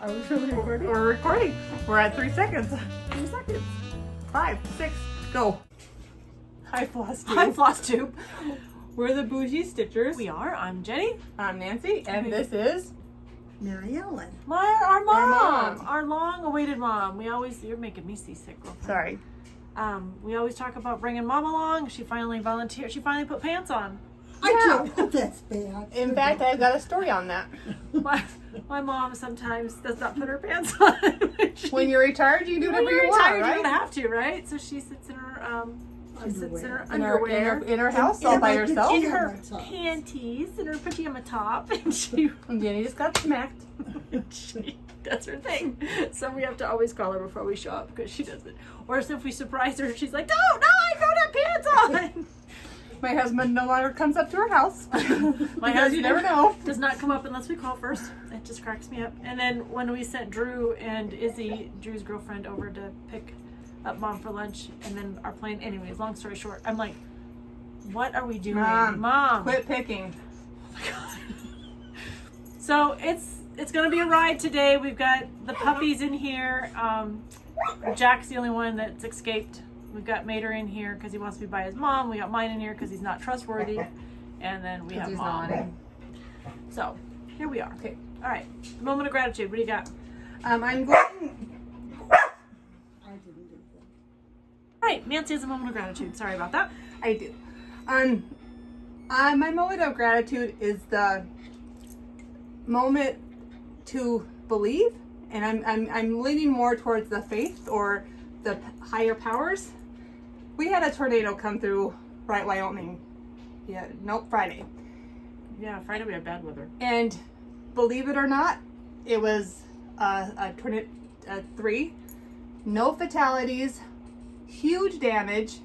Are we really recording? We're recording. We're at 3 seconds. 2 seconds. 5, 6, go. Hi, FlossTube. Hi, FlossTube. We're the Bougie Stitchers. We are. I'm Jenny. I'm Nancy, and this is Mary Ellen. our mom. mom. Our long-awaited mom. You're making me seasick, girlfriend. Sorry. We always talk about bringing mom along. She finally volunteered. She finally put pants on. I don't know that's bad. In fact, I've got a story on that. My mom sometimes does not put her pants on. When you're retired, you can do whatever you want, retired, right? you don't have to, right? So she sits in her In her, underwear. In her house, all by herself. In her panties, in her pajama top, and Jenny just got smacked. she does her thing. So we have to always call her before we show up because she does it. Or if we surprise her, she's like, "No, I don't have pants on." My husband no longer comes up to her house. My husband, you never know, does not come up unless we call first. It just cracks me up. And then when we sent Drew and Izzy, Drew's girlfriend, over to pick up mom for lunch, and then our plane. Anyways, long story short, I'm like, "What are we doing, mom? Quit picking." Oh my god. So it's gonna be a ride today. We've got the puppies in here. Jack's the only one that's escaped. We've got Mater in here because he wants to be by his mom. We got mine in here because he's not trustworthy. And then we have mom. Not. So here we are. Okay. All right. Moment of gratitude. What do you got? I'm going. I didn't do that. All right. Nancy has a moment of gratitude. Sorry about that. I do. My moment of gratitude is the moment to believe, and I'm leaning more towards the faith or the higher powers. We had a tornado come through Bright, Wyoming. Friday. Yeah, Friday we had bad weather. And believe it or not, it was a tornado 3. No fatalities, huge damage.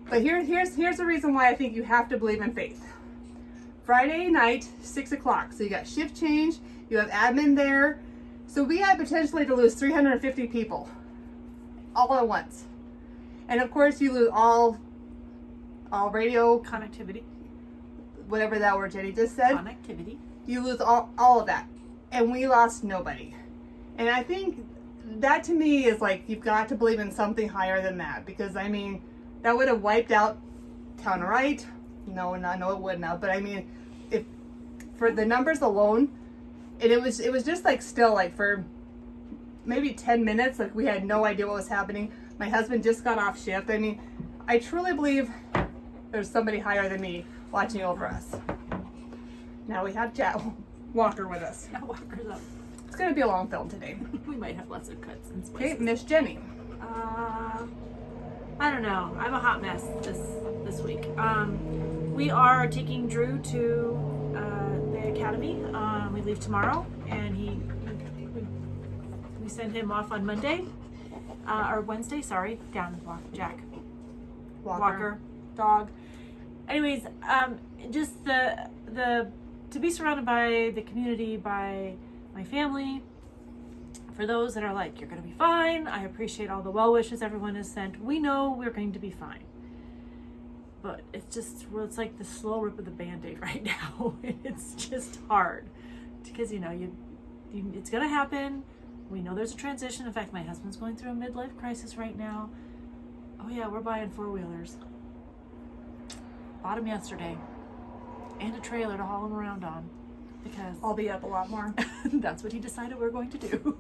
But here's the reason why I think you have to believe in faith. Friday night, 6 o'clock. So you got shift change, you have admin there. So we had potentially to lose 350 people all at once. And of course you lose all radio Connectivity. whatever that word Jenny just said. Connectivity. You lose all of that. And we lost nobody. And I think that to me is like, you've got to believe in something higher than that. Because I mean, that would have wiped out town right. No, it wouldn't have. But I mean, if for the numbers alone, and it was just like still like for maybe 10 minutes, like we had no idea what was happening. My husband just got off shift. I mean, I truly believe there's somebody higher than me watching over us. Now we have Walker with us. Now Walker's up. It's going to be a long film today. We might have lots of cuts and Okay, spices. Miss Jenny. I don't know. I'm a hot mess this week. We are taking Drew to the academy. We leave tomorrow, and we send him off on Monday or Wednesday. Sorry, down Jack Walker dog. Anyways, just the to be surrounded by the community, by my family. For those that are like, you're going to be fine. I appreciate all the well wishes everyone has sent. We know we're going to be fine. But it's like the slow rip of the Band-Aid right now. It's just hard. Because, it's going to happen. We know there's a transition. In fact, my husband's going through a midlife crisis right now. Oh yeah, we're buying 4-wheelers. Bought them yesterday. And a trailer to haul them around on. Because I'll be up a lot more. that's what he decided we're going to do.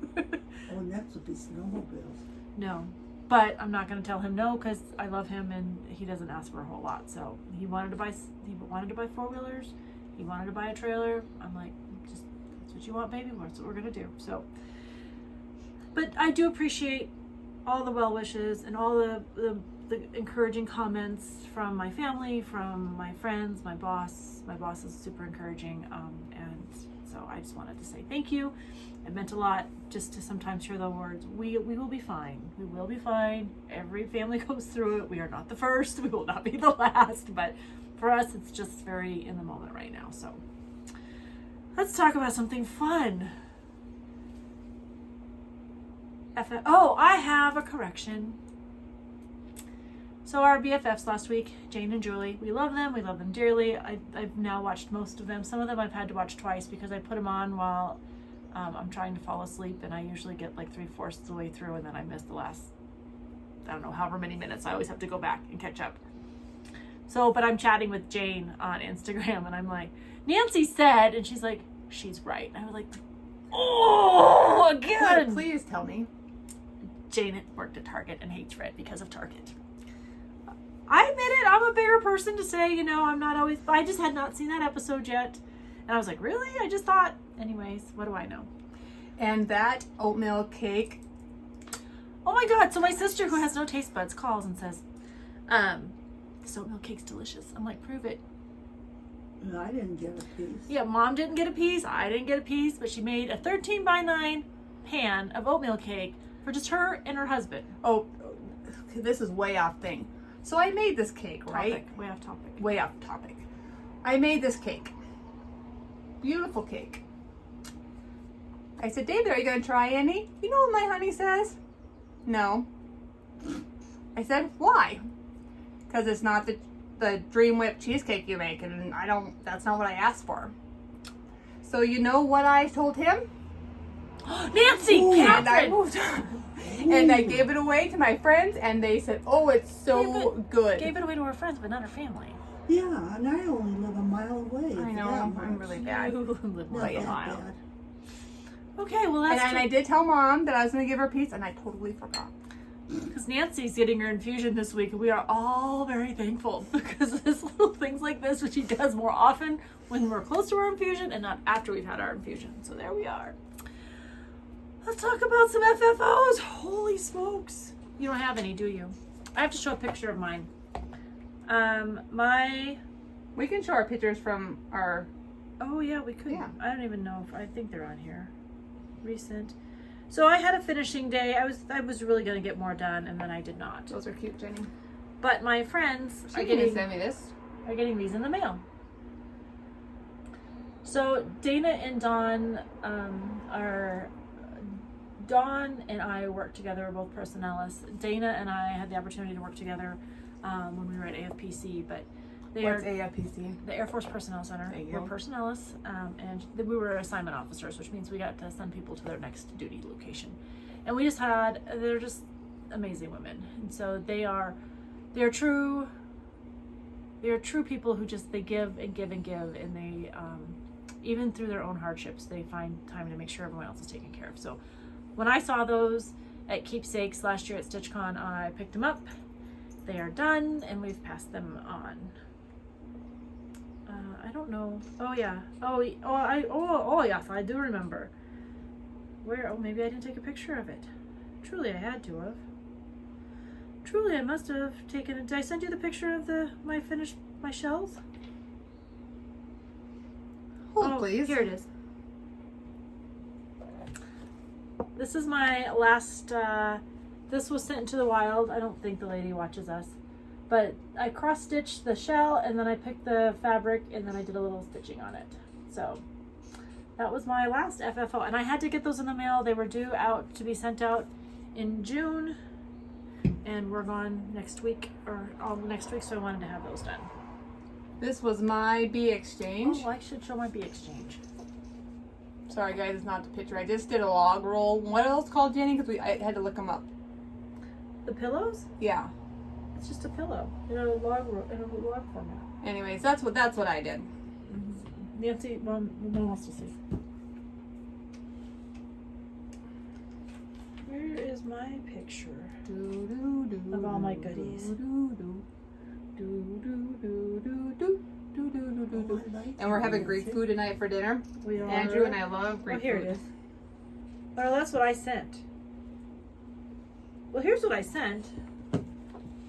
Oh, next will be snowmobiles. No, but I'm not going to tell him no because I love him and he doesn't ask for a whole lot. So he wanted to buy 4-wheelers. He wanted to buy a trailer. I'm like, just that's what you want, baby. That's what we're going to do. So, but I do appreciate all the well wishes and all the encouraging comments from my family, from my friends, my boss. My boss is super encouraging, and so I just wanted to say thank you. It meant a lot just to sometimes hear the words, we will be fine. We will be fine. Every family goes through it. We are not the first. We will not be the last. But for us, it's just very in the moment right now. So let's talk about something fun. Oh, I have a correction. So our BFFs last week, Jane and Julie, we love them dearly. I've now watched most of them. Some of them I've had to watch twice because I put them on while I'm trying to fall asleep, and I usually get like 3/4 of the way through, and then I miss the last, I don't know, however many minutes. I always have to go back and catch up. So, but I'm chatting with Jane on Instagram, and I'm like, Nancy said, and she's like, she's right. And I was like, oh, again. Please tell me. Jane worked at Target and hates red because of Target. I admit it, I'm a bigger person to say, you know, I'm not always, I just had not seen that episode yet. And I was like, really? I just thought, anyways, what do I know? And that oatmeal cake. Oh my God. So my sister, who has no taste buds, calls and says, this oatmeal cake's delicious. I'm like, prove it. No, I didn't get a piece. Yeah, Mom didn't get a piece. I didn't get a piece, but she made a 13x9 pan of oatmeal cake for just her and her husband. Oh, this is way off thing. So I made this cake, right? Topic. Way off topic. Way off topic. I made this cake. Beautiful cake. I said, David, are you going to try any? You know what my honey says? No. I said, why? Because it's not the Dream Whip cheesecake you make, and that's not what I asked for. So you know what I told him? Nancy! Ooh, And I Catherine! moved on. And I gave it away to my friends, and they said, oh, it's so good. Gave it away to her friends, but not her family. Yeah, and I only live a mile away. I know, I'm really bad. You live Not like a that mile. bad. Okay, well that's And I did tell Mom that I was going to give her a piece, and I totally forgot. because Nancy's getting her infusion this week, and we are all very thankful because of this little things like this, which she does more often when we're close to our infusion and not after we've had our infusion. So there we are. Let's talk about some FFOs. Holy smokes! You don't have any, do you? I have to show a picture of mine. We can show our pictures from our... Oh yeah, we could. Yeah. I don't even know if I think they're on here. Recent. So I had a finishing day. I was really gonna get more done, and then I did not. Those are cute, Jenny. But my friends She are can send me this. getting these in the mail. So Dana and Dawn Dawn and I work together. We're both personnelists. Dana and I had the opportunity to work together when we were at AFPC, but What's AFPC? the Air Force Personnel Center. There you We're go. personnelists, and we were assignment officers, which means we got to send people to their next duty location. And they're just amazing women. And so they're true people who just, they give and give and give, and they, even through their own hardships, they find time to make sure everyone else is taken care of. So when I saw those at Keepsakes last year at StitchCon, I picked them up. They are done, and we've passed them on. I don't know. Oh yeah. Oh yes, I do remember. Where? Oh, maybe I didn't take a picture of it. Truly, I had to have. Truly, I must have taken it. Did I send you the picture of my shells? Hold, please. Here it is. This is my last. This was sent into the wild. I don't think the lady watches us. But I cross-stitched the shell, and then I picked the fabric, and then I did a little stitching on it. So that was my last FFO. And I had to get those in the mail. They were due out to be sent out in June. And we're gone next week, or all next week, so I wanted to have those done. This was my bee exchange. Oh, I should show my bee exchange. Sorry guys, it's not the picture. I just did a log roll. What else called, Jenny? Because I had to look them up. The pillows? Yeah. It's just a pillow in a log format. Anyways, that's what I did. Nancy, Mom wants to see. Where is my picture of all my goodies? And we're having Greek food tonight for dinner. We are. Andrew and I love Greek Oh, here food. it is. Well, that's what I sent. Well, here's what I sent.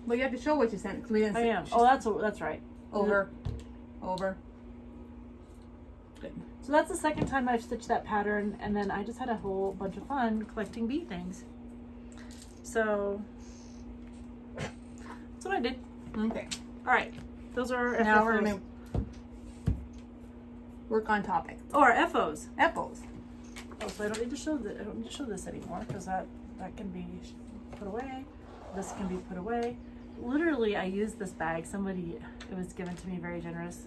Well, you have to show what you sent because we didn't. I am. Oh, that's right. Over. Good. So that's the second time I've stitched that pattern, and then I just had a whole bunch of fun collecting bee things. So that's what I did. Okay. All right, those are our Now FFOs. we're gonna work on topic. Oh, our FOs. FOs. Oh, so I don't need to show this. I don't need to show this anymore because that can be put away. This can be put away. Literally, I used this bag. It was given to me very generous.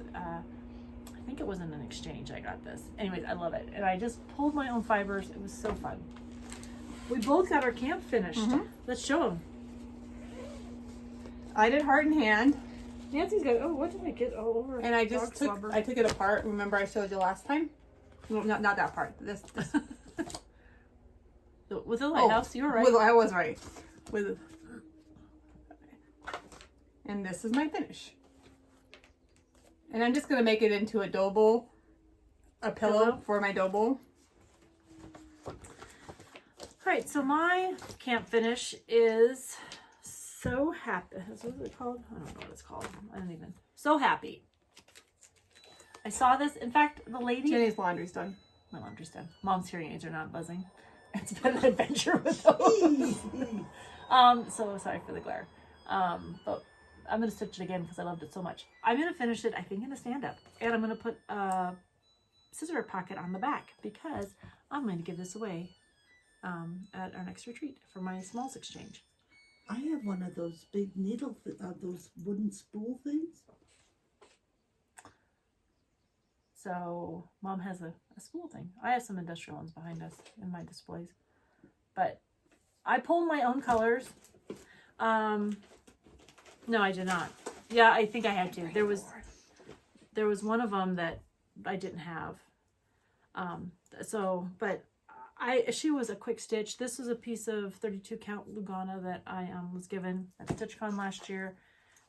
I think it was in an exchange I got this. Anyways, I love it. And I just pulled my own fibers. It was so fun. We both got our camp finished. Let's show them. I did heart and hand. Nancy's got, oh, what did I get all over? And I just took it apart. Remember I showed you last time? No, not that part. This. With the lighthouse, you were right. I was right. And this is my finish. And I'm just going to make it into a dough bowl. A pillow for my dough bowl. Alright, so my camp finish is So Happy. What is it called? I don't know what it's called. I don't even. So Happy. I saw this. In fact, the lady... Jenny's laundry's done. My laundry's done. Mom's hearing aids are not buzzing. It's been an adventure with those. So sorry for the glare. But I'm going to stitch it again because I loved it so much. I'm going to finish it, I think, in a stand-up. And I'm going to put a scissor pocket on the back because I'm going to give this away at our next retreat for my smalls exchange. I have one of those big needle, those wooden spool things. So Mom has a spool thing. I have some industrial ones behind us in my displays. But I pulled my own colors. No, I did not. Yeah, I think I had to. There was one of them that I didn't have. But she was a quick stitch. This was a piece of 32 count Lugana that I was given at StitchCon last year.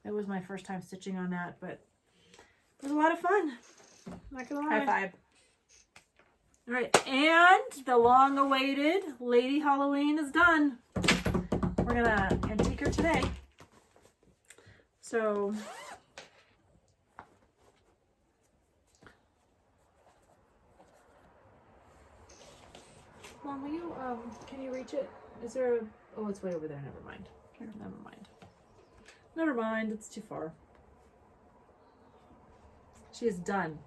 It was my first time stitching on that, but it was a lot of fun. Not gonna lie. High five. All right, and the long-awaited Lady Halloween is done. We're gonna antique her today. So, Mom, will you, can you reach it? Is there a, oh, it's way over there, never mind. Never mind. Never mind, it's too far. She is done.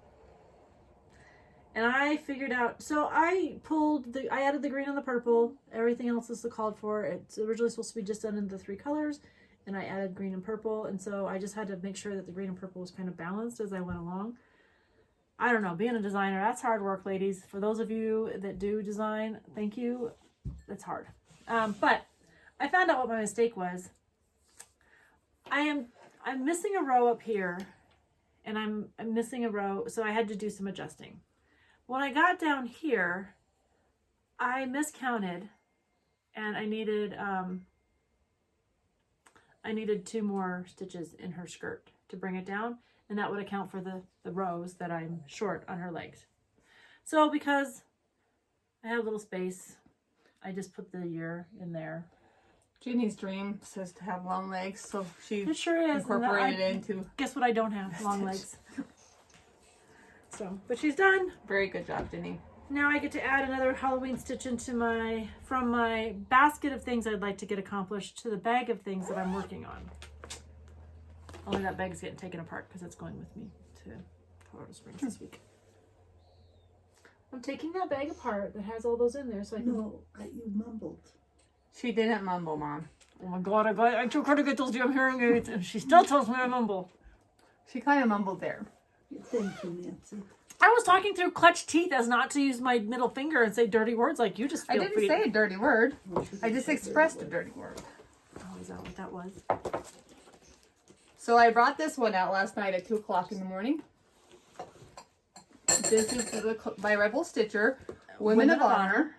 And I figured out, so I added the green and the purple. Everything else is called for. It's originally supposed to be just done in the 3 colors. And I added green and purple. And so I just had to make sure that the green and purple was kind of balanced as I went along. I don't know, being a designer, that's hard work, ladies. For those of you that do design, thank you. That's hard. But I found out what my mistake was. I'm missing a row up here. And I'm missing a row, so I had to do some adjusting. When I got down here, I miscounted, and I needed 2 more stitches in her skirt to bring it down, and that would account for the rows that I'm short on her legs. So because I had a little space, I just put the year in there. Jenny's dream says to have long legs, so she it sure is. incorporated it into... Guess what I don't have? Long legs. So, but she's done. Very good job, Jenny. Now I get to add another Halloween stitch into from my basket of things I'd like to get accomplished to the bag of things that I'm working on. Only that bag's getting taken apart because it's going with me to Colorado Springs this week. I'm taking that bag apart that has all those in there so I can... No, you mumbled. She didn't mumble, Mom. Oh my God, I took her to get those damn hearing aids and she still tells me I mumble. She kind of mumbled there. Thank you, Nancy. I was talking through clenched teeth as not to use my middle finger and say dirty words like you just feel I didn't say a dirty word. I just expressed a dirty word. Oh, is that what that was? So I brought this one out last night at 2 o'clock in the morning. This is by Rebel Stitcher, Women of Honor.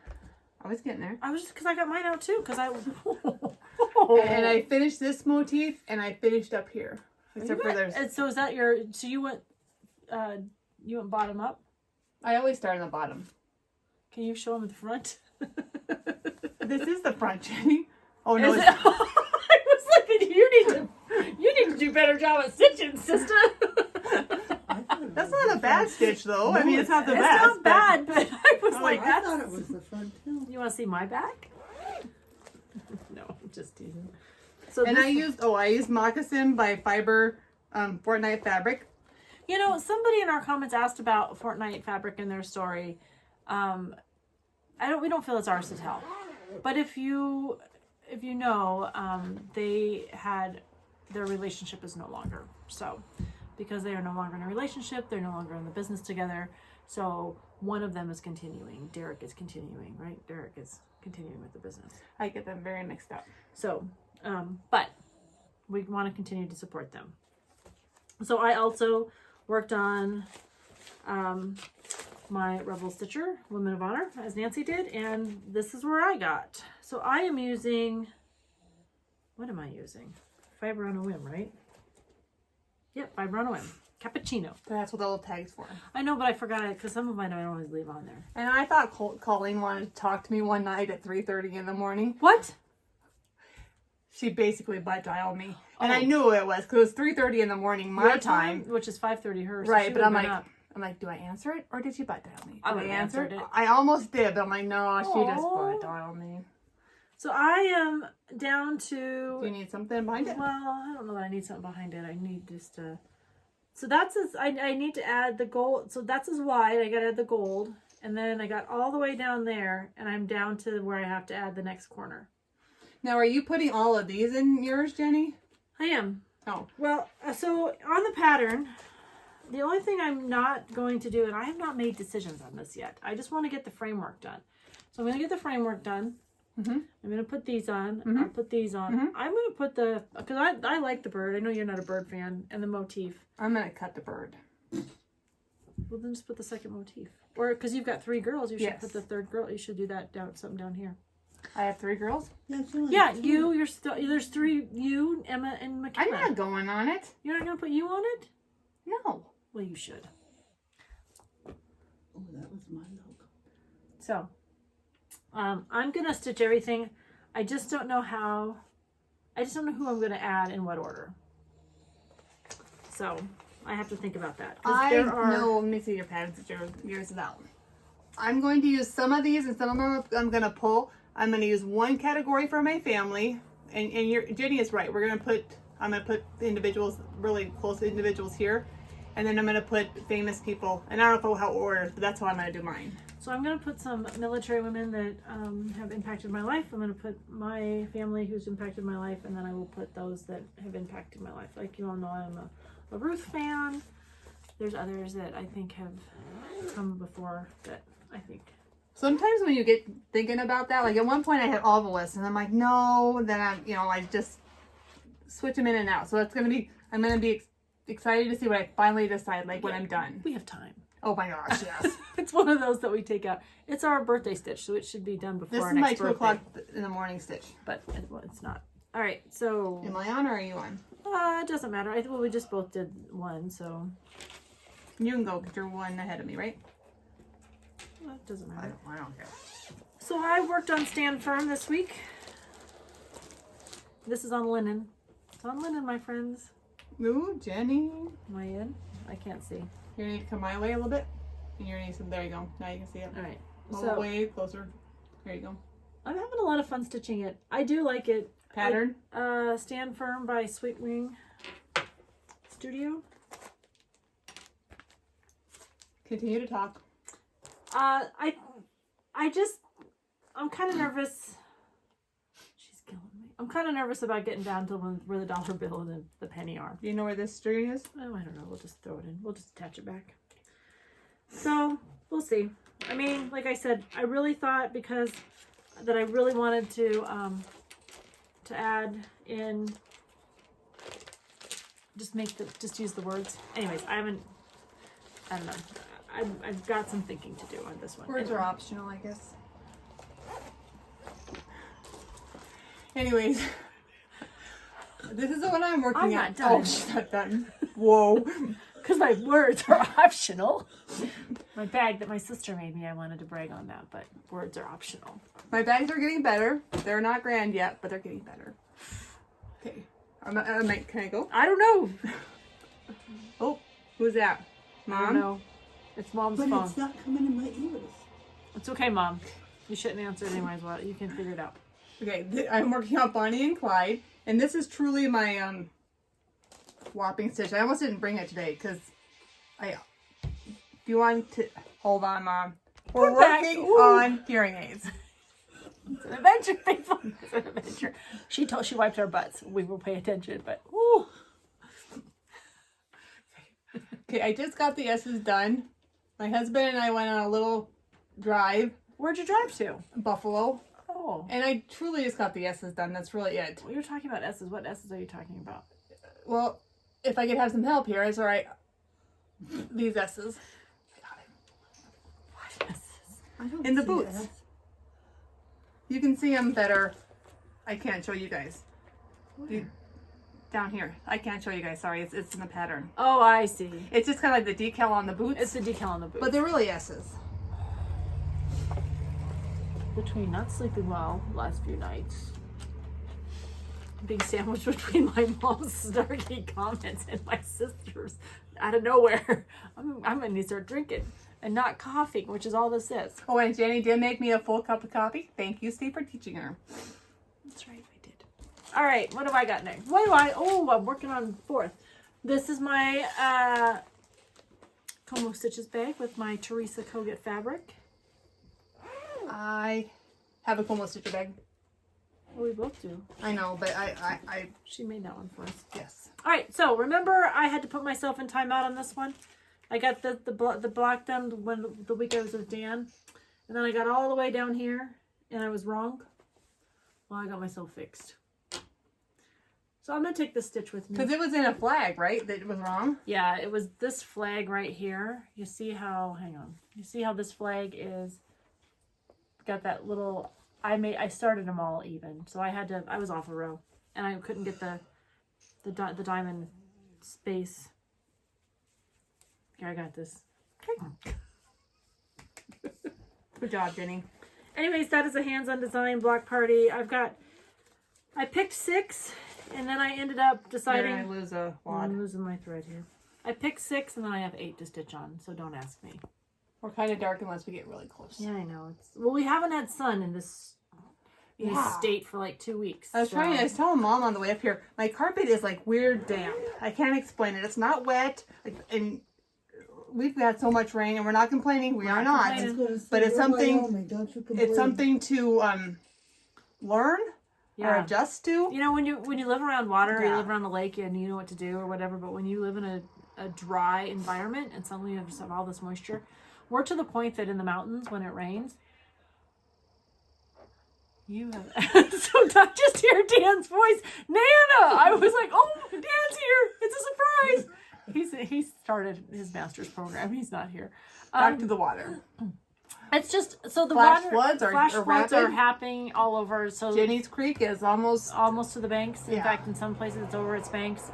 I was getting there. I was just because I got mine out too because I. And I finished this motif and I finished up here. Except for there's. And so is that your? So you went bottom up? I always start on the bottom. Can you show them the front? This is the front, Jenny. Oh no! Is it? I was looking. You need to do a better job at stitching, sister. That's not a bad stitch, though. No, I mean, it's not the best. It's not bad, but I was like, I thought it was the front too. You want to see my back? No, I'm just teasing. So and I used Moccasin by Fiber Fortnite Fabric. You know, somebody in our comments asked about Fortnite Fabric in their story. We don't feel it's ours to tell. But if you know, their relationship is no longer. So because they are no longer in a relationship. They're no longer in the business together. So one of them is continuing. Derek is continuing, right? Derek is continuing with the business. I get them very mixed up. So, but we want to continue to support them. So I also worked on my Rebel Stitcher, Women of Honor, as Nancy did, and this is where I got. So I am using, what am I using? Fiber on a Whim, right? Yep, Fiber on a Whim. Cappuccino. That's what the little tag's for. I know, but I forgot it because some of mine I don't always leave on there. And I thought Colleen wanted to talk to me one night at 3:30 in the morning. What? She basically butt dialed me. And I knew it was because it was 3:30 in the morning my Your time. Which is 5:30 hers. So right, she but I'm would've like, been up. do I answer it or did she butt dial me? I Did would've answer answered it. I almost did, but I'm like, no, she just Aw. butt dialed me. So I am down to... Do you need something behind it? Well, I don't know that I need something behind it. I need just to... So that's as... I need to add the gold. So that's as wide. I got to add the gold. And then I got all the way down there. And I'm down to where I have to add the next corner. Now, are you putting all of these in yours, Jenny? I am. Oh. Well, so on the pattern, the only thing I'm not going to do, and I have not made decisions on this yet. I just want to get the framework done. So I'm going to get the framework done. Mm-hmm. I'm going to put these on. Mm-hmm. I'll put these on. Mm-hmm. I'm going to put the, because I like the bird. I know you're not a bird fan. And the motif. I'm going to cut the bird. Well, then just put the second motif. Or, because you've got 3 girls, you should Yes. put the third girl. You should do that down, something down here. I have 3 girls? Yeah, you're still, there's 3, you, Emma, and McKenna. I'm not going on it. You're not going to put you on it? No. Well, you should. Oh, that was my logo. So, I'm going to stitch everything. I just don't know how, I just don't know who I'm going to add in what order. So, I have to think about that. No, let me see your patterns. Yours is out. I'm going to use some of these and some of them I'm going to pull. I'm going to use one category for my family. And Jenny is right. I'm going to put individuals, really close individuals here. And then I'm going to put famous people. And I don't know how it orders, but that's how I'm going to do mine. So I'm going to put some military women that have impacted my life. I'm going to put my family who's impacted my life, and then I will put those that have impacted my life. Like you all know, I'm a Ruth fan. There's others that I think have come before that I think. Sometimes when you get thinking about that, like at one point I had all the lists, and I'm like, no. Then I just switch them in and out. So I'm going to be excited to see what I finally decide, like when I'm done. We have time. Oh my gosh, yes. It's one of those that we take out. It's our birthday stitch, so it should be done before This our is my next 2 birthday. o'clock in the morning stitch. But it's not. All right, so Am I on or are you on? it doesn't matter. Well, we just both did one, so You can go because you're one ahead of me, right? it doesn't matter. I don't care. So I worked on Stand Firm this week. This is on linen. It's on linen, my friends. Ooh, Jenny. Am I in? I can't see. You need to come my way a little bit. And you're need some. There you go. Now you can see it. All right. A So little way closer. There you go. I'm having a lot of fun stitching it. I do like it. Pattern. Stand Firm by Sweet Wing Studio. Continue to talk. I'm kind of nervous. She's killing me. I'm kind of nervous about getting down to where the dollar bill and the penny are. Do you know where this string is? Oh, I don't know. We'll just throw it in. We'll just attach it back. So, we'll see. I mean, like I said, I really thought because that I really wanted to add in, just use the words. Anyways, I don't know. I've got some thinking to do on this one. Words are optional, I guess. Anyways. This is the one I'm working I'm on. not done. Oh, she's not done. Whoa. Because my words are optional. My bag that my sister made me, I wanted to brag on that, but words are optional. My bags are getting better. They're not grand yet, but they're getting better. Okay. Can I go? I don't know. Oh, who's that? I Mom? don't know. It's Mom's But phone. it's not coming in my ears. It's okay, Mom. You shouldn't answer it anyways. Well, you can figure it out. Okay, I'm working on Bonnie and Clyde, and this is truly my whopping stitch. I almost didn't bring it today because if you want to hold on, Mom. We're Put back. working Ooh. on hearing aids. It's an adventure, people. It's an adventure. She wiped our butts. We will pay attention, but woo. Okay, I just got the S's done. My husband and I went on a little drive. Where'd you drive to? Buffalo. Oh. And I truly just got the S's done. That's really it. Well, you're talking about S's. What S's are you talking about? Well, if I could have some help here, it's all right. These S's. What S's? I don't In the see boots. that. You can see them better. I can't show you guys. Where? Down here. I can't show you guys. Sorry, it's in the pattern. Oh, I see. It's just kind of like the decal on the boots. It's the decal on the boot. But they're really S's. Between not sleeping well the last few nights, being sandwiched between my mom's snarky comments and my sister's out of nowhere, I'm gonna need to start drinking and not coughing, which is all this is. Oh, and Jenny did make me a full cup of coffee. Thank you, Steve, for teaching her. That's right, I did. All right, what have I got next? What do I? Oh, I'm working on 4th. This is my Como Stitches bag with my Teresa Kogut fabric. I have a Como Stitcher bag. Well, we both do. I know, but I She made that one for us. yes. All right, so remember I had to put myself in timeout on this one. I got the block done when the week I was with Dan, and then I got all the way down here, and I was wrong. Well, I got myself fixed. So I'm gonna take this stitch with me. Because it was in a flag, right? That was wrong. Yeah, it was this flag right here. You see how? Hang on. You see how this flag is? Got that little. I started them all even, so I had to. I was off a row, and I couldn't get the diamond space. Here, I got this. Okay. Good job, Jenny. Anyways, that is a hands-on design block party. I picked 6, and then I ended up deciding. I lose a wad. I'm losing my thread here. I picked 6, and then I have 8 to stitch on, so don't ask me. We're kind of dark unless we get really close. Yeah, I know. Well, we haven't had sun in this state for like 2 weeks. I was telling Mom on the way up here, my carpet is like weird damp. I can't explain it. It's not wet, and we've had so much rain, and we're not complaining. We are not. complaining. But it's something. Wyoming, don't you complain. It's something to learn or Yeah. adjust to. You know, when you live around water, or you Yeah. live around a lake, and you know what to do or whatever. But when you live in a dry environment, and suddenly you have all this moisture, we're to the point that in the mountains, when it rains, you have so not just hear Dan's voice, Nana. I was like, oh, Dan's here! It's a surprise. He started his master's program. He's not here. Back to the water. It's just so the Flash water floods are floods rapid. are happening all over. So Jenny's Creek is almost. almost to the banks. In Yeah. fact, in some places it's over its banks.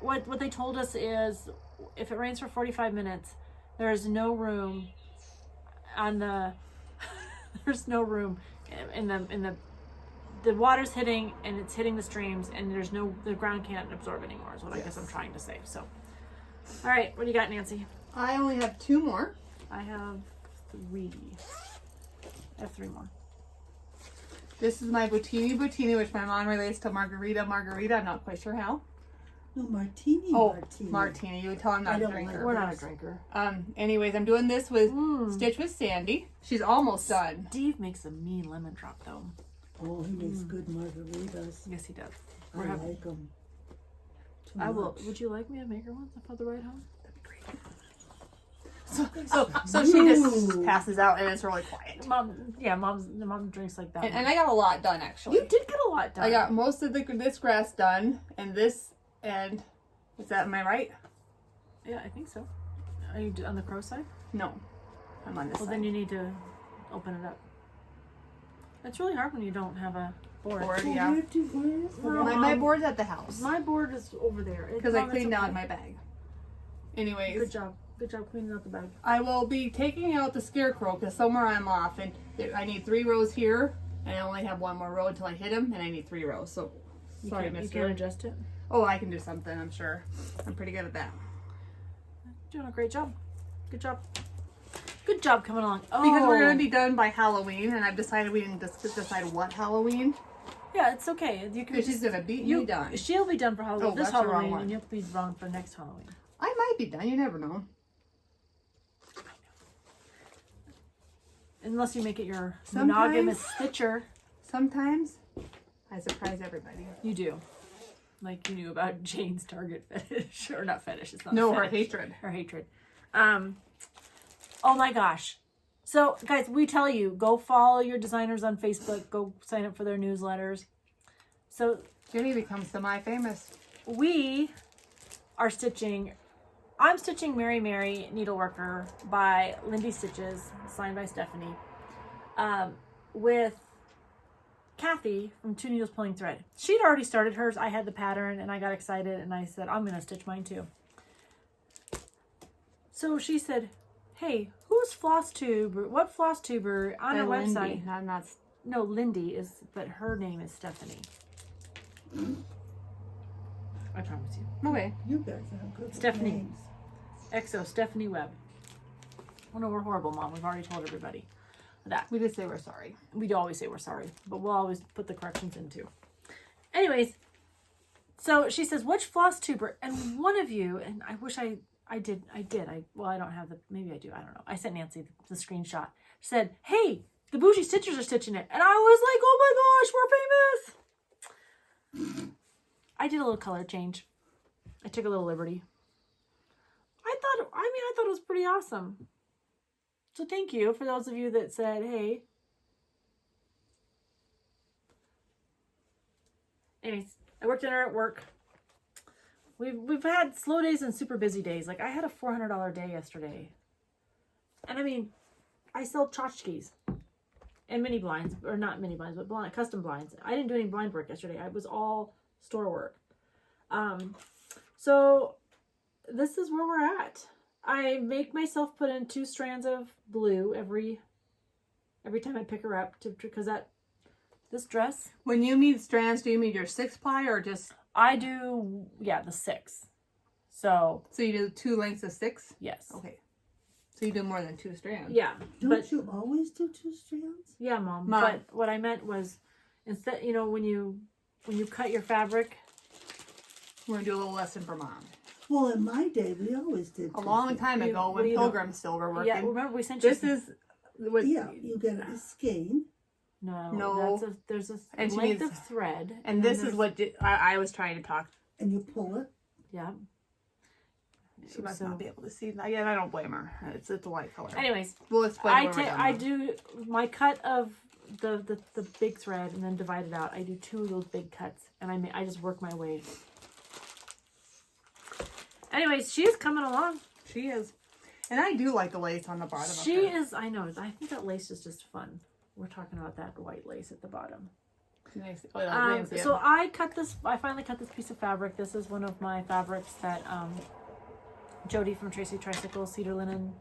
What they told us is if it rains for 45 minutes, there is no room on the there's no room in the water's hitting, and it's hitting the streams, and the ground can't absorb anymore is what I guess I'm trying to say. So all right, what do you got, Nancy? I only have 2 more. I have 3. I have 3 more. This is my Bottini, which my mom relates to Margarita. I'm not quite sure how. No, martini. Martini. You would tell I'm not I a don't drinker. like We're not a drinker. Anyways, I'm doing this with Stitch with Sandy. She's almost done. Steve makes a mean lemon drop though. Oh, he makes good margaritas. Yes, he does. I like them. I will. Would you like me to make her one for the ride home? So she just passes out, and it's really quiet. Mom drinks like that. And I got a lot done, actually. You did get a lot done. I got most of this grass done, and this, and is that, am I right? Yeah, I think so. Are you on the crow side? No, I'm on this Well, side. then you need to open it up. It's really hard when you don't have a board. Yeah. No, My board's at the house My board is over there. because I cleaned out my bag. Anyways, Good job. Good job cleaning out the bag. I will be taking out the scarecrow because somewhere I'm off, and I need 3 rows here, and I only have 1 more row until I hit him, and I need 3 rows. So sorry, You mister. can't adjust it. Oh, I can do something, I'm sure. I'm pretty good at that. You're doing a great job. Good job. Good job coming along. Oh, Because we're going to be done by Halloween, and I've decided we didn't decide what Halloween. Yeah, it's okay. You can. Because she's going to beat me done. She'll be done for Halloween. Oh, This that's the wrong Halloween, one. and you'll be wrong for next Halloween. I might be done, you never know. Unless you make it your Sometimes- monogamous stitcher. Sometimes I surprise everybody. You do. Like you knew about Jane's Target fetish. Or not fetish, it's not No, a her fetish. hatred. Her hatred. Oh my gosh. So, guys, we tell you, go follow your designers on Facebook. Go sign up for their newsletters. So, Jenny becomes semi-famous. we are stitching. I'm stitching Mary Mary Needleworker by Lindy Stitches, signed by Stephanie, with Kathy from Two Needles Pulling Thread. She'd already started hers. I had the pattern and I got excited and I said, I'm going to stitch mine too. So she said, hey, who's FlossTube? What FlossTuber on her website? I'm not. No, Lindy is, but her name is Stephanie. I promise you. Okay. You guys have good Stephanie. names. EXO, Stephanie Webb. Oh no, we're horrible, Mom. We've already told everybody that. We just say we're sorry. We always say we're sorry, but we'll always put the corrections in too. Anyways, so she says, which floss tuber? And one of you, and I wish I did. Well, I don't have the, maybe I do. I don't know. I sent Nancy the screenshot. Said, hey, the Bougie Stitchers are stitching it. And I was like, oh my gosh, we're famous. I did a little color change. I took a little liberty. I thought it was pretty awesome. So thank you for those of you that said, hey. Anyways, I worked dinner at work. We've had slow days and super busy days. Like I had a $400 day yesterday. And I mean, I sell tchotchkes and mini blinds, or not mini blinds, but custom blinds. I didn't do any blind work yesterday. It was all store work. So this is where we're at. I make myself put in 2 strands of blue every time I pick her up because this dress. When you mean strands, do you mean your 6-ply or just? I do, yeah, the 6. So So you do 2 lengths of 6? yes. Okay. So you do more than 2 strands. Yeah. Don't you always do 2 strands? Yeah, Mom. Mom. But what I meant was, instead, you know, when you cut your fabric. We're gonna do a little lesson for Mom. Well, in my day, we always did. A long time ago what do when you know? Pilgrims still were working. Yeah, remember we sent you. This is what. Yeah, you get a skein. No. There's a And she length needs- of thread. And this is what I was trying to talk. And you pull it. Yeah. She must not be able to see that. Yeah, I don't blame her. It's a light color. Anyways, We'll explain. I do my cut of the big thread and then divide it out. I do 2 of those big cuts and I just work my way. Anyways, she is coming along. She is. And I do like the lace on the bottom She of her. is, I know. I think that lace is just fun. We're talking about that white lace at the bottom. Nice. Oh, yeah, So I finally cut this piece of fabric. This is one of my fabrics that Jodi from Tracy Tricycle, Cedar Linen.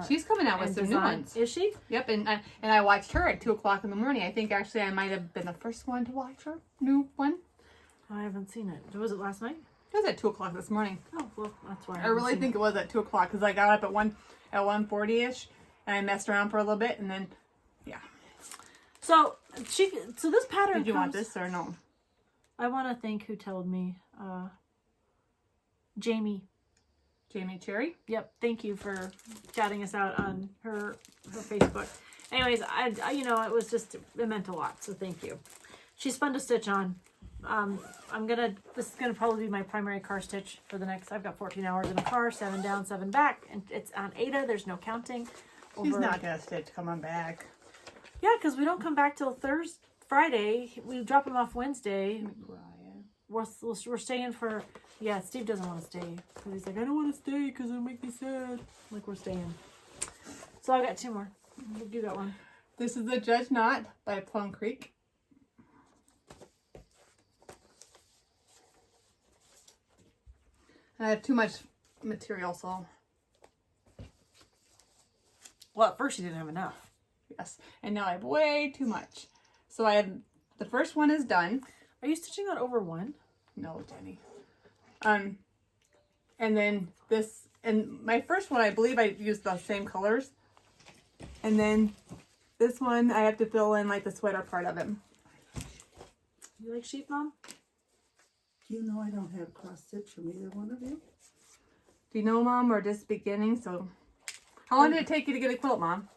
She's coming out with and some new design. ones. Is she? Yep, and I watched her at 2:00 in the morning. I think actually I might have been the first one to watch her new one. I haven't seen it. Was it last night? It was at 2:00 this morning. Oh, well, that's why. I really think it was at 2:00 because I got up at 1:40ish and I messed around for a little bit and then, yeah. So this pattern. Did you want this or no? I want to thank who told me. Jamie. Jamie Cherry. Yep. Thank you for shouting us out on her Facebook. Anyways, I you know, it meant a lot. So thank you. She's fun to stitch on. This is gonna probably be my primary car stitch for the next. I've got 14 hours in a car, 7 down, 7 back, and it's on Ada. There's no counting. She's not gonna stitch coming back. Yeah, because we don't come back till Friday. We drop him off Wednesday. We're staying for. Yeah, Steve doesn't want to stay because he's like, I don't want to stay because it'll make me sad. Like we're staying. So I've got 2 more. You got one. This is the Judge Knot by Plum Creek. I have too much material, so Well, at first you didn't have enough. yes. And now I have way too much. So I have, the first one is done. Are you stitching on over 1? No, Jenny. And then this, and my first one, I believe I used the same colors. And then this one, I have to fill in like the sweater part of it. You like sheep, Mom? Do you know I don't have cross stitch from either one of you? Do you know, Mom? We're just beginning, so. How long did it take you to get a quilt, Mom?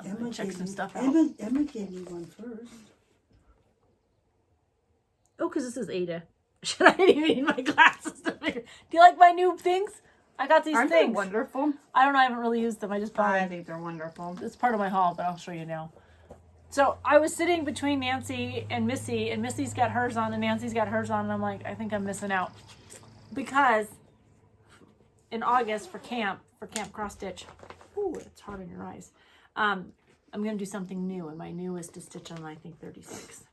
Emma check some stuff out. Emma gave me one first. Oh, because this is Ada. Should I even need my glasses to figure? Do you like my new things? I got these Aren't things. they wonderful? I don't know. I haven't really used them. I just bought them. I think they're wonderful. It's part of my haul, but I'll show you now. So I was sitting between Nancy and Missy, and Missy's got hers on, and Nancy's got hers on, and I'm like, I think I'm missing out. Because in August for camp cross stitch, ooh, it's hard on your eyes. I'm going to do something new, and my new is to stitch on, I think, 36.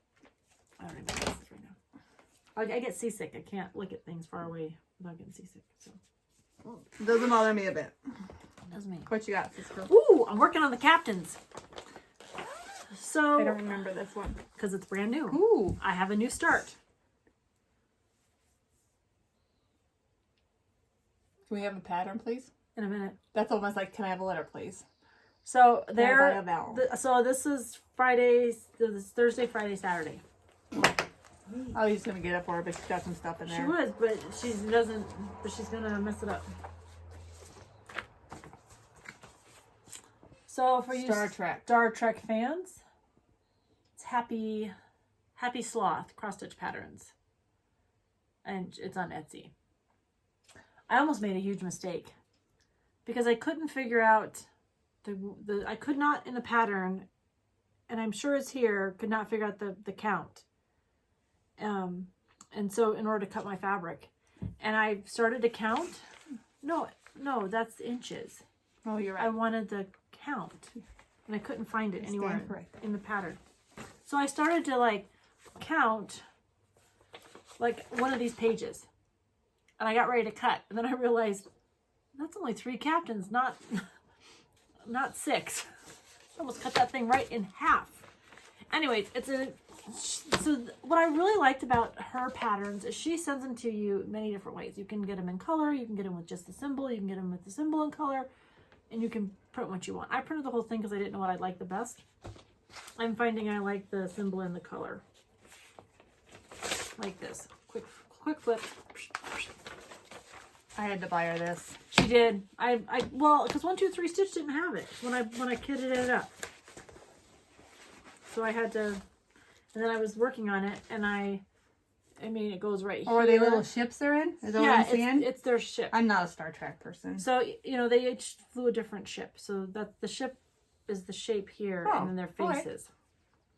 I don't even know what this is right now. I get seasick. I can't look at things far away without getting seasick. So. Doesn't bother me a bit. Doesn't me. What you got, sister? Ooh, I'm working on the captains. So I don't remember this one. Because it's brand new. Ooh. I have a new start. Can we have a pattern, please? In a minute. That's almost like, can I have a letter, please? So Can I buy a there. vowel? So this is Fridays. This is Thursday, Friday, Saturday. I was just gonna get it for her, but she's got some stuff in there. She would, but she doesn't. But she's gonna mess it up. So for you Star Trek fans, it's Happy Sloth cross stitch patterns, and it's on Etsy. I almost made a huge mistake because I couldn't figure out I could not in the pattern, and I'm sure it's here. Could not figure out the count. And so in order to cut my fabric, and I started to count. No, that's inches. Oh, you're right. I wanted the count, and I couldn't find it anywhere in the pattern. So I started to like count like one of these pages, and I got ready to cut, and then I realized that's only 3 captains, not 6. I almost cut that thing right in half. Anyways, so what I really liked about her patterns is she sends them to you many different ways. You can get them in color, you can get them with just the symbol, you can get them with the symbol in color, and you can print what you want. I printed the whole thing because I didn't know what I'd like the best. I'm finding I like the symbol and the color. Like this. Quick flip. I had to buy her this. She did. Well, because 1, 2, 3 Stitch didn't have it when I kitted it up. So I had to, and then I was working on it, and I mean, it goes right here. Or are they little ships they're in? Is that what I'm seeing? It's their ship. I'm not a Star Trek person. So, they each flew a different ship. So that the ship is the shape here, and then their faces.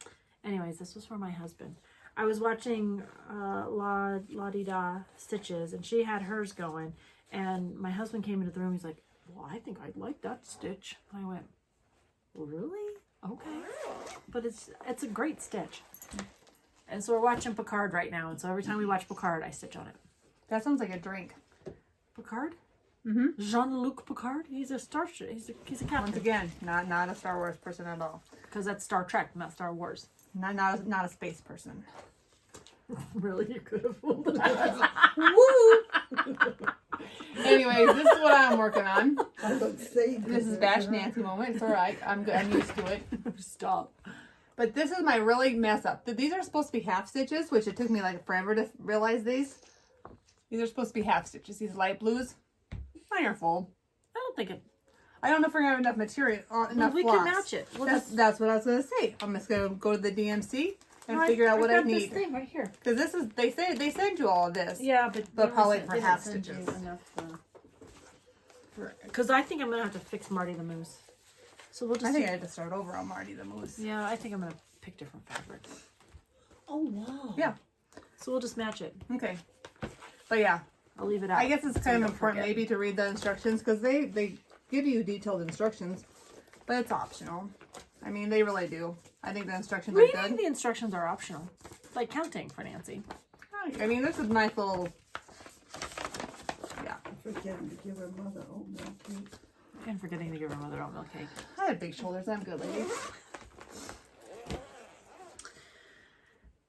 Okay. Anyways, this was for my husband. I was watching La-Di-Da Stitches, and she had hers going, and my husband came into the room. He's like, well, I think I'd like that stitch. And I went, really? Okay. But it's a great stitch. And so we're watching Picard right now, and so every time we watch Picard, I stitch on it. That sounds like a drink. Picard? Mm-hmm. Jean-Luc Picard? He's a starship. He's a captain. Once again, not a Star Wars person at all. Because that's Star Trek, not Star Wars. Not a space person. Really? You could have fooled it. Woo! Anyways, this is what I'm working on. This is Bash Nancy moment. It's all right. I'm good. I'm used to it. Stop. But this is my really mess up. These are supposed to be half stitches, which it took me like forever to realize these. These are supposed to be half stitches. These light blues. Mine are full. I don't think it. I don't know if we're gonna have enough material, enough we floss. can match it. Well, that's what I was gonna say. I'm just gonna go to the DMC and No, figure out what I got need. This thing right here. Because this is they send you all of this. Yeah, but probably for half stitches. Because I think I'm gonna have to fix Marty the Moose. So we'll just. I think I had to start over on Marty the Moose. Yeah, I think I'm gonna pick different fabric. Oh wow. Yeah. So we'll just match it. Okay. But yeah, I'll leave it out. I guess it's kind of important forget. maybe to read the instructions because they give you detailed instructions, but it's optional. I mean, they really do. I think the instructions are Reading good. the instructions are optional, like counting for Nancy. I mean, this is a nice little. Yeah. Forgetting to give her mother oatmeal cake. And forgetting to give her mother oatmeal cake. I have big shoulders. I'm good, lady.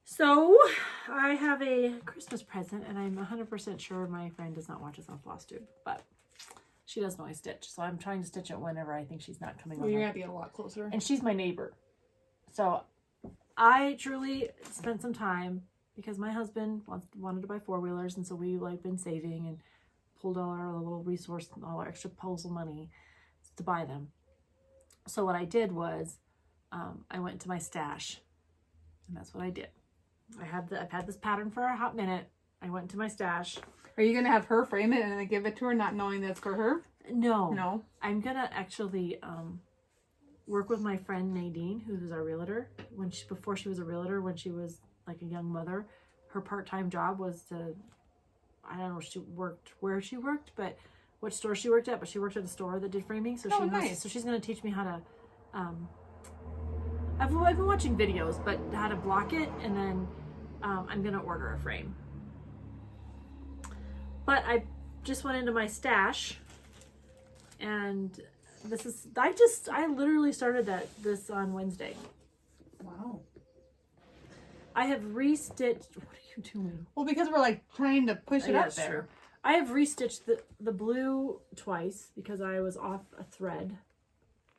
So, I have a Christmas present, and I'm 100% sure my friend does not watch us on FlossTube, but she does know I stitch, so I'm trying to stitch it whenever I think she's not coming Well, over. you're going to be a lot closer. And she's my neighbor. So, I truly spent some time, because my husband wanted to buy 4-wheelers, and so we've been saving and pulled all our little resource, all our extra puzzle money to buy them. So what I did was, I went to my stash, and that's what I did. I've had this pattern for a hot minute. I went to my stash. Are you gonna have her frame it and then give it to her, not knowing that's for her? No. No. I'm gonna actually work with my friend Nadine, who was our realtor. Before she was a realtor, when she was like a young mother, her part-time job was to, I don't know where she worked, but what store she worked at, but she worked at a store that did framing. So so she's gonna teach me how to I've been watching videos, but how to block it, and then I'm gonna order a frame. But I just went into my stash, and this is, I literally started this on Wednesday. Wow. I have restitched, what are you doing? Well, because we're like trying to push it up there. True. I have restitched the blue twice because I was off a thread,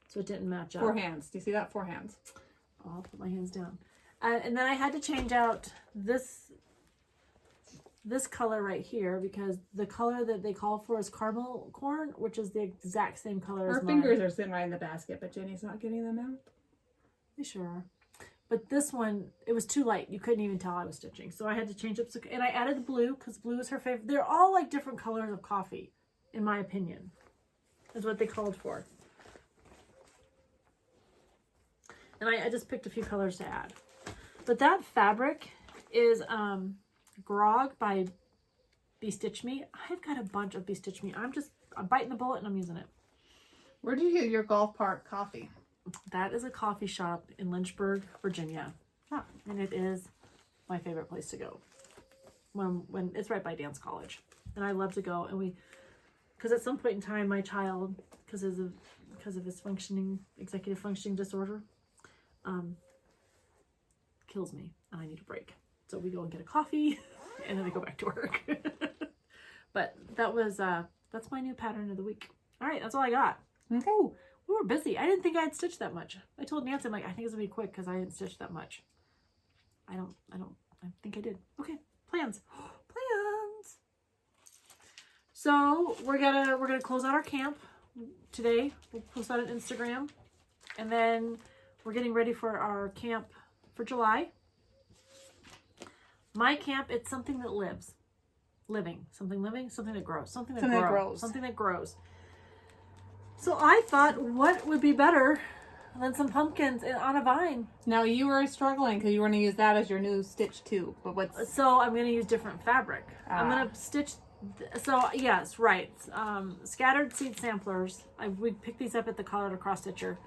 so it didn't match up. 4 hands. Do you see that? 4 hands. I'll put my hands down. And then I had to change out this color right here because the color that they call for is caramel corn, which is the exact same color as Her mine. fingers are sitting right in the basket, but Jenny's not getting them out. They sure are. But this one, it was too light. You couldn't even tell I was stitching. So I had to change up. And I added the blue because blue is her favorite. They're all like different colors of coffee, in my opinion. Is what they called for. And I just picked a few colors to add. But that fabric is Grog by Be Stitch Me. I've got a bunch of Be Stitch Me. I'm biting the bullet and I'm using it. Where did you get your golf park coffee? That is a coffee shop in Lynchburg, Virginia. Huh. And it is my favorite place to go. When it's right by dance college. And I love to go. And because at some point in time, my child, because of his executive functioning disorder, kills me and I need a break. So we go and get a coffee and then we go back to work. But that's my new pattern of the week. All right, that's all I got. Okay. Ooh, we were busy. I didn't think I'd stitch that much. I told Nancy, I'm like, I think it's gonna be quick because I didn't stitch that much. I think I did. Okay, plans. Plans. So we're gonna close out our camp today. We'll post that on Instagram. And then we're getting ready for our camp for July. My camp, it's something that lives. Something that grows. Something that grows. So I thought, what would be better than some pumpkins on a vine? Now you were struggling because you were going to use that as your new stitch too. But what's... So I'm going to use different fabric. I'm going to stitch... So yes, right. Scattered seed samplers. We picked these up at the Colorado Cross Stitcher.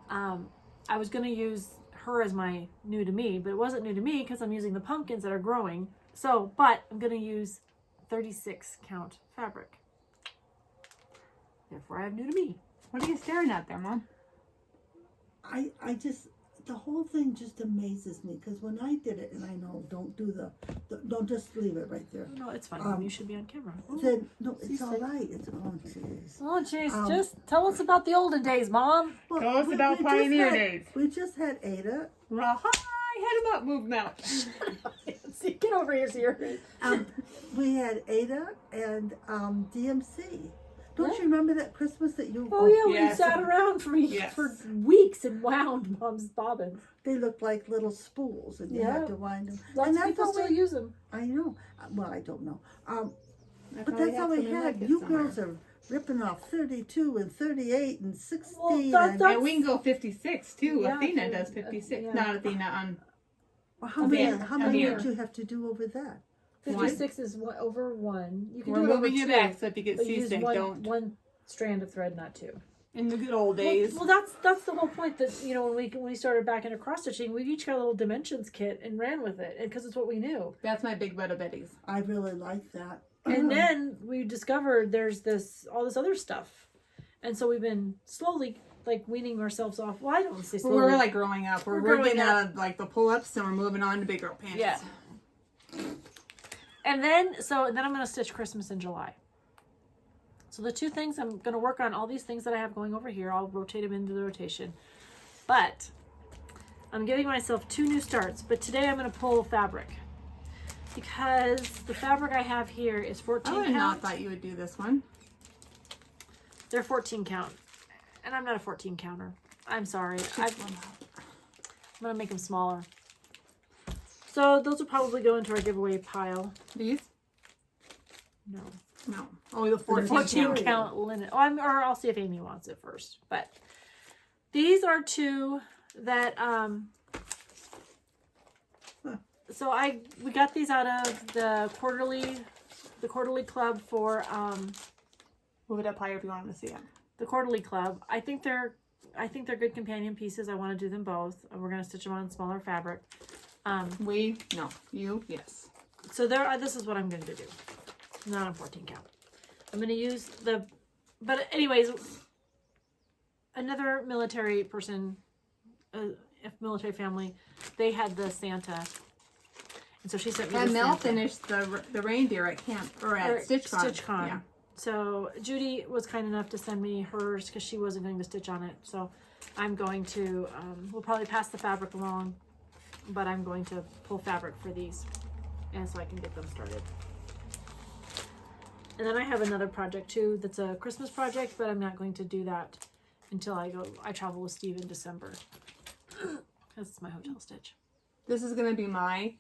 I was going to use her as my new to me, but it wasn't new to me because I'm using the pumpkins that are growing. So, but I'm going to use 36 count fabric. Therefore, I have new to me. What are you staring at there, Mom? I just, the whole thing just amazes me because when I did it, and I know, don't do don't just leave it right there. No, it's fine. You should be on camera. Then, no, it's all right. It's, oh, jeez. Oh, jeez. Just tell us about the olden days, Mom. Well, Tell us about Pioneer Days. We just had Ada. Well, hi, head him up, move him out. See, get over here, Sierra. We had Ada and DMC. Don't you remember that Christmas that you... Oh, yeah, yes. we sat around for weeks and wound Mom's bobbins. They looked like little spools, and you had to wind them. Lots and of people still use them. I know. Well, I don't know. But probably that's all we have had. some You somewhere. girls are ripping off 32 and 38 and 16. Well, And we can go 56 too. Yeah, Athena does 56. yeah. Not Athena. Well, how many Amir. did you have to do over that? 56 is over one. You can We're do it over moving two. it back so if you get But use seasick, don't. one strand of thread, not two. In the good old days. Well, that's the whole point. That when we started back into cross stitching, we each got a little dimensions kit and ran with it, and because it's what we knew. That's my big butt of Betty's. I really like that. And then we discovered there's all this other stuff, and so we've been slowly like weaning ourselves off. Well, I don't want to say slowly. We're like growing up. We're growing getting up. out of like the pull-ups and we're moving on to big girl pants. Yeah. And then I'm going to stitch Christmas in July. So the two things, I'm going to work on all these things that I have going over here. I'll rotate them into the rotation. But I'm giving myself 2 new starts. But today I'm going to pull fabric. Because the fabric I have here is 14 I would count. not thought you would do this one. They're 14 count. And I'm not a 14 counter. I'm sorry. I'm going to make them smaller. So those will probably go into our giveaway pile. These? No. No. Oh, the 14, 14 count linen. Oh, or I'll see if Amy wants it first. But these are two that so we got these out of the quarterly club for move it up higher if you want them to see it. The quarterly club. I think they're good companion pieces. I want to do them both. We're gonna stitch them on smaller fabric. Yes. So this is what I'm going to do. Not on 14 count. I'm going to use but anyways, another military person, military family, they had the Santa. And so she sent me and the Mel Santa. finished the reindeer at camp, or at StitchCon. Yeah. So Jodi was kind enough to send me hers because she wasn't going to stitch on it. So I'm going to, we'll probably pass the fabric along, but I'm going to pull fabric for these, and so I can get them started. And then I have another project too that's a Christmas project, but I'm not going to do that until I travel with Steve in December. This is my hotel stitch. This is going to be my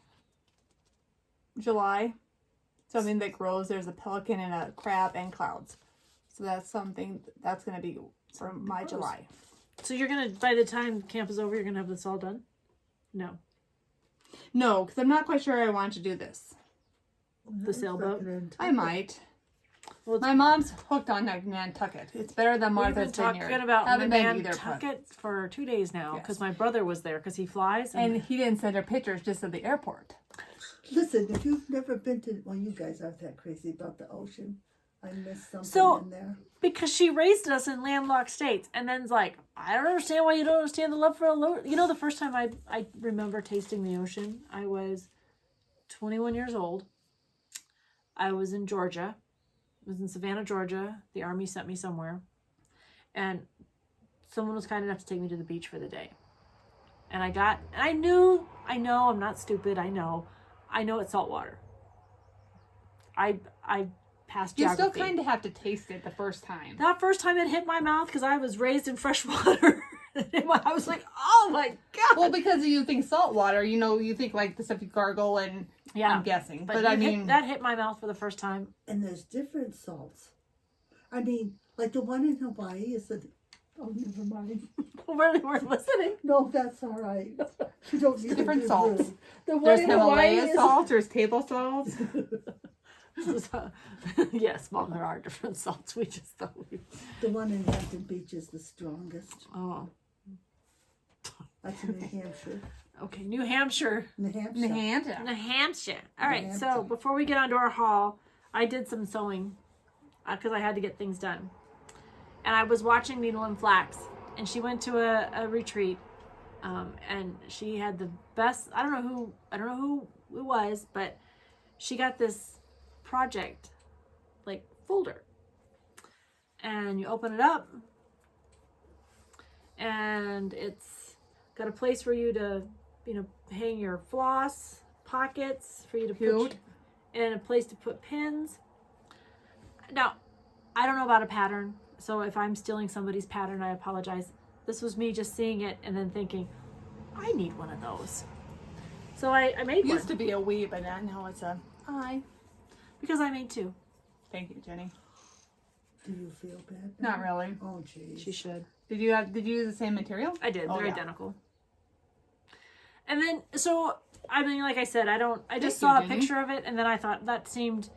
July. Something that grows. There's a pelican and a crab and clouds. So that's something that's going to be for my July. So you're going to, by the time camp is over, you're going to have this all done? No. No, because I'm not quite sure I want to do this. The sailboat? I might. Well, my mom's hooked on Nantucket. It's better than Martha's Vineyard. We've been talking about Haven't been either, Nantucket for 2 days now, because Yes. my brother was there because he flies. And he didn't send her pictures just of the airport. Listen, if you've never been to, well, you guys aren't that crazy about the ocean. I missed something So- in there. Because she raised us in landlocked states, and then's like, I don't understand why you don't understand the love for a You know, the first time I remember tasting the ocean, I was 21 years old. I was in Georgia. I was in Savannah, Georgia. The Army sent me somewhere. And someone was kind enough to take me to the beach for the day. And I know, I'm not stupid, I know it's salt water. I passed You geography. still kind of have to taste it the first time. That first time it hit my mouth, because I was raised in fresh water. I was like, oh my God. Well, because you think salt water, you think like the stuff you gargle and Yeah. I'm guessing. But I mean, that hit my mouth for the first time. And there's different salts. I mean, like the one in Hawaii is the, oh, never mind. We're listening. No, that's all right. You don't need different to be salts. rude. The one there's in Hawaii Himalaya is, salt, there's table salt. Yes, well, there are different salts. We just thought we. the one in Hampton Beach is the strongest. Oh, That's in New Hampshire. okay. New Hampshire. New Hampshire. New Hampshire. New Hampshire. All New right. So Hampshire. before we get on to our haul, I did some sewing because I had to get things done, and I was watching Needle and Flax, and she went to a retreat, and she had the best. I don't know who it was, but she got this project like folder, and you open it up, and it's got a place for you to hang your floss, pockets for you to put, and a place to put pins. Now, I don't know about a pattern, so if I'm stealing somebody's pattern, I apologize. This was me just seeing it and then thinking, I need one of those. So I made one. Used to be a we, but now it's a I. Because I made two. Thank you, Jenny. Do you feel bad? Not really. Oh, jeez. She should. Did you use the same material? I did. Oh, They're yeah. identical. And then, so, I mean, like I said, I just Thank saw you, a Jenny. picture of it, and then I thought that seemed,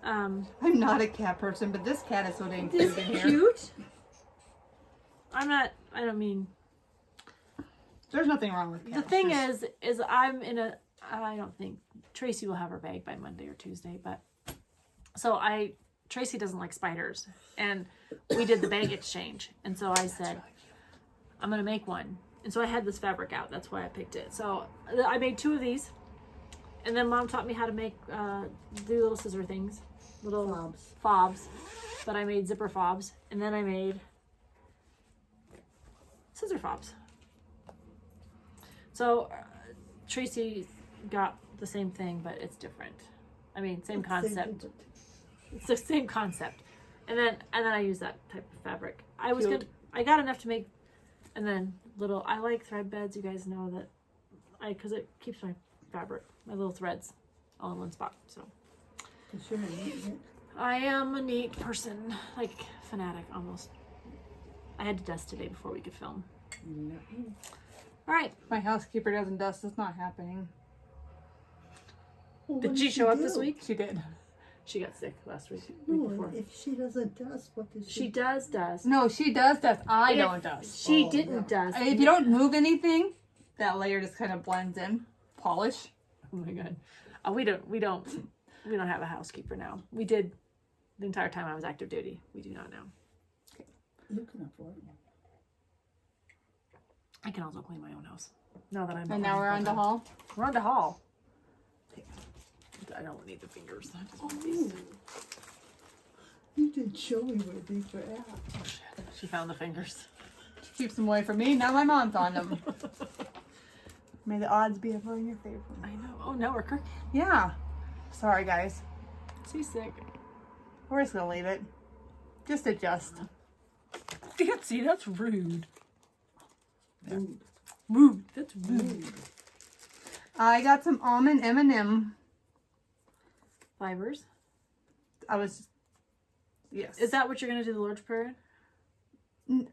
I'm not a cat person, but this cat is so dang this cute in here. cute. I don't mean, There's nothing wrong with cats. the thing just- is I'm in a, I don't think, Tracy will have her bag by Monday or Tuesday, but, so Tracy doesn't like spiders, and we did the bag exchange, and so I said, I'm going to make one. And so I had this fabric out. That's why I picked it. So I made two of these. And then Mom taught me how to make, do little scissor things. Little fobs. But I made zipper fobs. And then I made scissor fobs. So Tracy got the same thing, but it's different. I mean, same concept. It's the same concept. And then I use that type of fabric. I got enough to make, and then I like thread beds. You guys know that because it keeps my fabric, my little threads, all in one spot. So It's sure neat. I am a neat person, like fanatic almost. I had to dust today before we could film. All right. My housekeeper doesn't dust. It's not happening. Well, Did what she does show up do? this week? She did. She got sick last week. Week No, before. if she doesn't dust, what does she? She does dust. No, she does dust. I If don't dust. She Oh, didn't dust. If you don't move anything, that layer just kind of blends in. Polish. Oh my god. We don't have a housekeeper now. We did the entire time I was active duty. We do not now. You can afford one. I can also clean my own house. Now that I'm And now we're on the haul. We're on the haul. I don't need the fingers. I just want these. You didn't show me where these were at. Oh shit. She found the fingers. She keeps them away from me. Now my mom's on them. May the odds be ever in your favor. I know. Oh, now we're cooking. Yeah. Sorry, guys. Seasick. We're just gonna leave it. Just adjust. Fancy, that's rude. Rude. Rude. That's rude. I got some almond M&M. Fibers. Yes. Is that what you're gonna do the Lord's Prayer? N-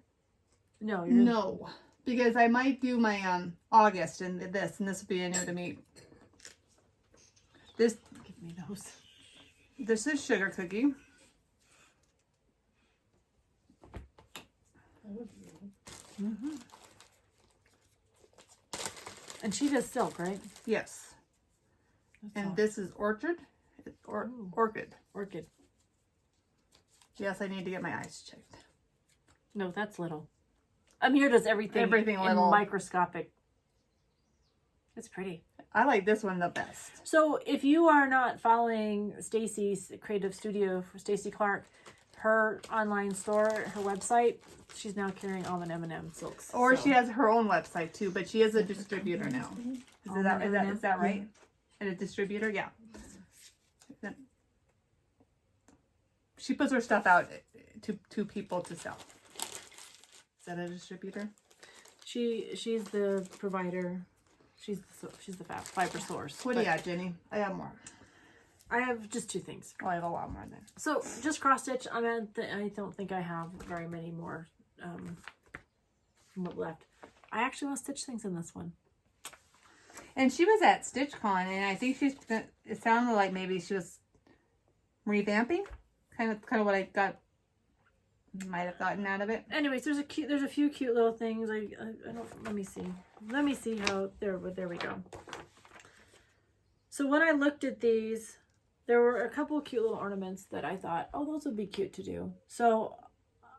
No. You're No. Because I might do my August and this will be new to me. This Give me those. This is sugar cookie. That was weird. Mm-hmm. And she does silk, right? Yes. That's And all. this is orchid. Ooh. Orchid. Orchid. Yes, I need to get my eyes checked. No, that's little. Amir does everything. Everything in little. microscopic. It's pretty. I like this one the best. So if you are not following Stacy's creative studio for Stacy Clark, her online store, her website, she's now carrying almond M&M silks. Or So- she has her own website too, but she is a distributor now. Is that right? And a distributor, yeah. Then she puts her stuff out to people to sell. Is that a distributor? She's the provider. She's the fiber source. What do you got, Jenny? I have more. I have just 2 things. Oh, I have a lot more then. So just cross stitch. I don't think I have very many more left. I actually want to stitch things in this one. And she was at StitchCon, and I think it sounded like maybe she was revamping, kind of what might have gotten out of it. Anyways, there's a few cute little things. I don't. Let me see how there we go. So when I looked at these, there were a couple of cute little ornaments that I thought, oh, those would be cute to do. So,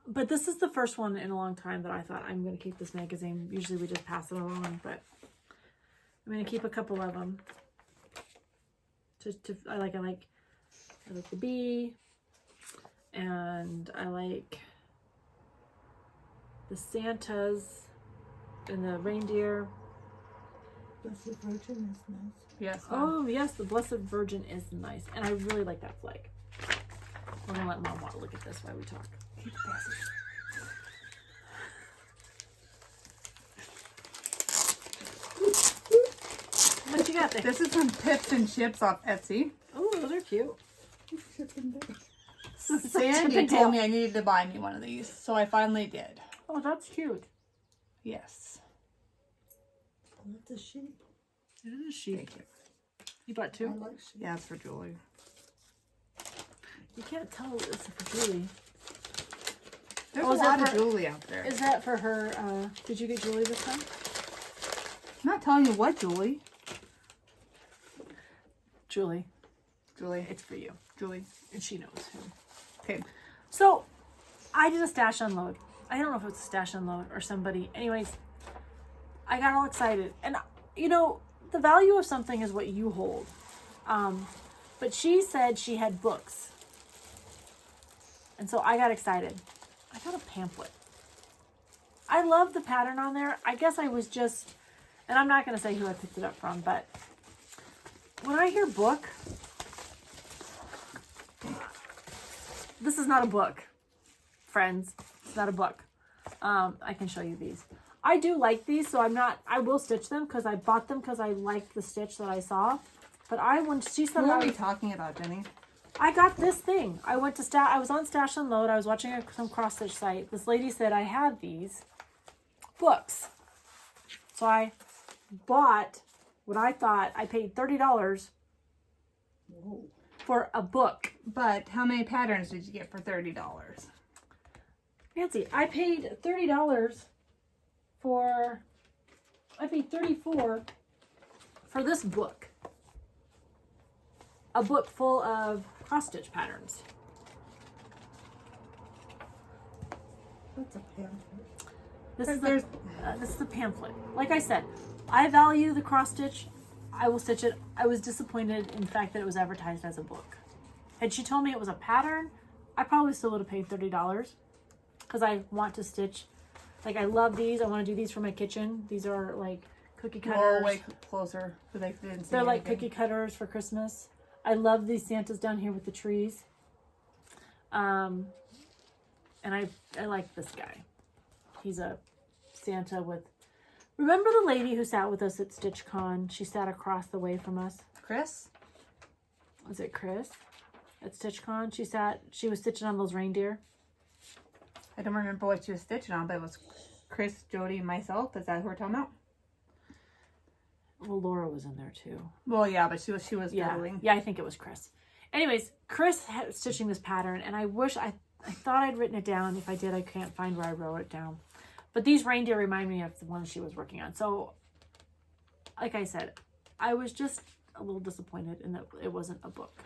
but this is the first one in a long time that I thought I'm going to keep this magazine. Usually we just pass it along, but I'm going to keep a couple of them. I like the bee, and I like the Santas and the reindeer. Blessed Virgin is nice. Yes. Oh yes, the Blessed Virgin is nice, and I really like that flag. We're gonna let Mom look at this while we talk. What you got there? This is some Pips and Chips off Etsy. Oh, those are cute. Sandi told me I needed to buy me one of these, so I finally did. Oh, that's cute. Yes. That's a sheep. It is a sheep. Thank you. You bought 2? I like sheep. Yeah, it's for Julie. You can't tell it's for Julie. There's Oh, a is that lot of for- Julie out there. Is that for her? Did you get Julie this time? I'm not telling you what Julie. Julie, Julie. it's for you, Julie. and she knows who. Okay. So, I did a stash unload. I don't know if it was a stash unload or somebody. Anyways, I got all excited. And, you know, the value of something is what you hold. But she said she had books. And so I got excited. I got a pamphlet. I love the pattern on there. I guess I was just, and I'm not going to say who I picked it up from, but when I hear book, this is not a book, friends. It's not a book. I can show you these. I do like these, so I will stitch them because I bought them because I liked the stitch that I saw. But when she said, What are we talking about, Jenny? I got this thing. I went to I was on Stash and Load. I was watching some cross stitch site. This lady said I had these books. So I bought what I thought. I paid $30 for a book. But how many patterns did you get for $30? Nancy, I paid $30 I paid $34 for this book. A book full of cross stitch patterns. That's a pamphlet. This is the pamphlet. Like I said, I value the cross stitch. I will stitch it. I was disappointed in the fact that it was advertised as a book. Had she told me it was a pattern, I probably still would have paid $30 because I want to stitch. Like, I love these. I want to do these for my kitchen. These are like cookie cutters. Way closer. They're like cookie cutters for Christmas. I love these Santas down here with the trees. And I like this guy. He's a Santa with... Remember the lady who sat with us at StitchCon? She sat across the way from us. Chris? Was it Chris? At StitchCon? She was stitching on those reindeer. I don't remember what she was stitching on, but it was Chris, Jodi, and myself. Is that who we're talking about? Well, Laura was in there too. Well, yeah, but she was fiddling. Yeah, I think it was Chris. Anyways, Chris had stitching this pattern, and I wish I thought I'd written it down. If I did, I can't find where I wrote it down. But these reindeer remind me of the one she was working on. So, like I said, I was just a little disappointed in that it wasn't a book.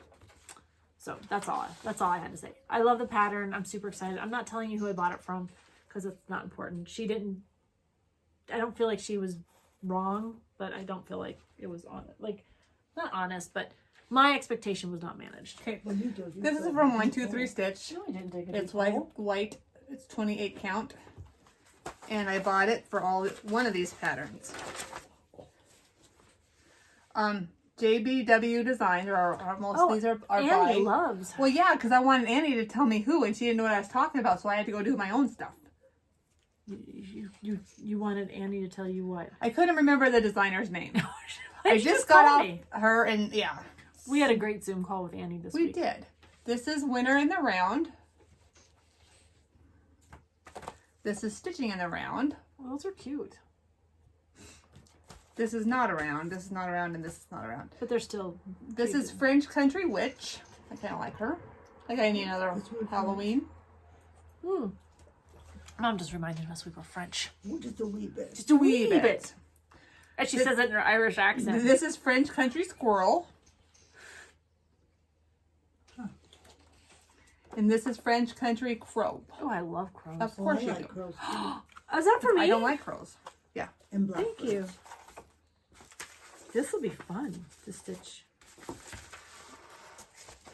So that's all I had to say. I love the pattern. I'm super excited. I'm not telling you who I bought it from because it's not important. I don't feel like she was wrong, but I don't feel like it was not honest, but my expectation was not managed. Okay, this is from 123 Stitch. No, I didn't take it. It's white. It's 28 count, and I bought it for one of these patterns. JBW Designs are most these are Annie loves. Well, yeah, because I wanted Annie to tell me who, and she didn't know what I was talking about, so I had to go do my own stuff. You wanted Annie to tell you what? I couldn't remember the designer's name. I just got off her, and yeah. We had a great Zoom call with Annie this week. We did. This is Winter in the Round. This is Stitching in the Round. Well, those are cute. This is not around. This is not around, and this is not around. But they're still This is French Country Witch. I kind of like her. Like I need another Halloween. Mom just reminded us we were French. Just a wee bit. Just a wee bit. And she says it in her Irish accent. This is French Country Squirrel. And this is French Country Crow. Oh, I love crows. Of course you do. Crows. Is that for me? I don't like crows. Yeah. And black. Thank you. This will be fun to stitch.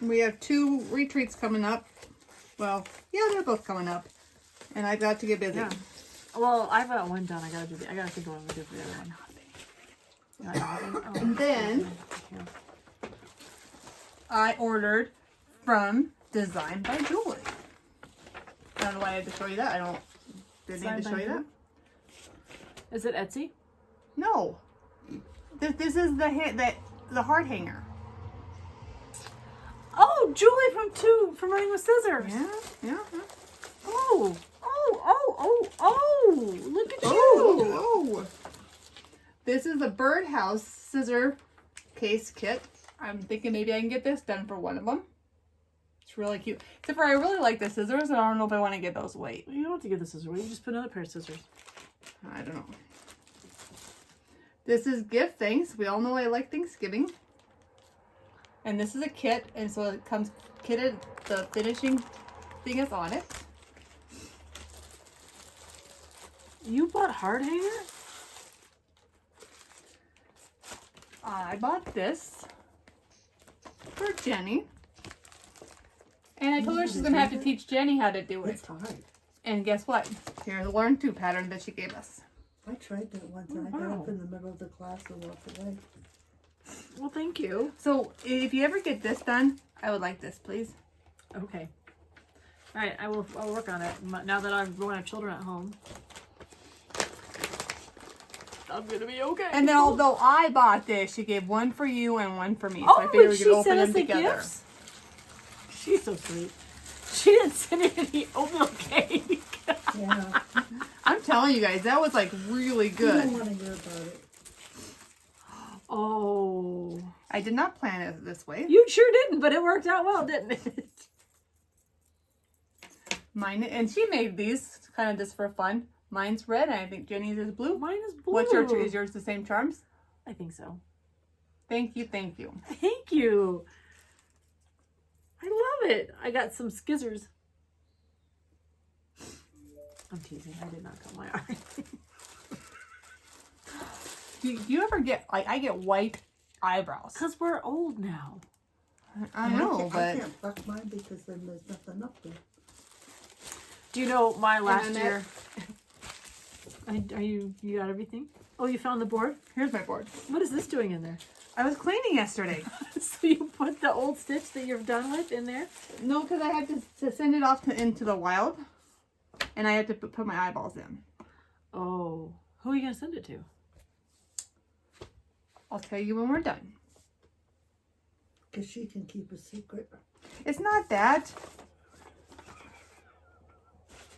We have 2 retreats coming up. Well, yeah, they're both coming up. And I've got to get busy. Yeah. Well, I've got one done. I gotta think what I'm gonna do for the other one. And then I ordered from Design by Jodi. I don't know why I had to show you that. Didn't need to show you that. Is it Etsy? No. This is the heart hanger. Oh, Julie from Running with Scissors. Yeah. Oh, look at you. Oh. This is a birdhouse scissor case kit. I'm thinking maybe I can get this done for one of them. It's really cute. Except for I really like the scissors, and I don't know if I want to give those away. You don't have to give the scissors away. You just put another pair of scissors. I don't know. This is gift things. We all know I like Thanksgiving. And this is a kit, and so it comes kitted. The finishing thing is on it. You bought heart hanger? I bought this for Jenny. And I told her she's going to have to teach Jenny how to do it. It's hard. And guess what? Here's the Learn To pattern that she gave us. I tried that once and I got up in the middle of the class and walked away. Well, thank you. So if you ever get this done, I would like this, please. Okay. All right, I'll work on it now that I have children at home. I'm gonna be okay. And then although I bought this, she gave one for you and one for me. So I figured we could open them together. Gifts? She's so sweet. She didn't send me any oatmeal cake. Yeah. I'm telling you guys, that was like really You good. don't want to hear about it. Oh. I did not plan it this way. You sure didn't, but it worked out well, didn't it? Mine, and she made these kind of just for fun. Mine's red, and I think Jenny's is blue. Mine is blue. What's your, is yours the same charms? I think so. Thank you, thank you. Thank you. I love it. I got some skizzers. I'm teasing. I did not cut my eye. Do you ever get, like, I get white eyebrows. Because we're old now. I know, I but can't fuck mine because then there's nothing up there. Do you know my last Annette. year? You got everything? Oh, you found the board? here's my board. What is this doing in there? I was cleaning yesterday. So you put the old stitch that you're done with in there? No, because I had to send it off into the wild, and I had to put my eyeballs in. Oh. Who are you going to send it to? I'll tell you when we're done. Because she can keep a secret. It's not that.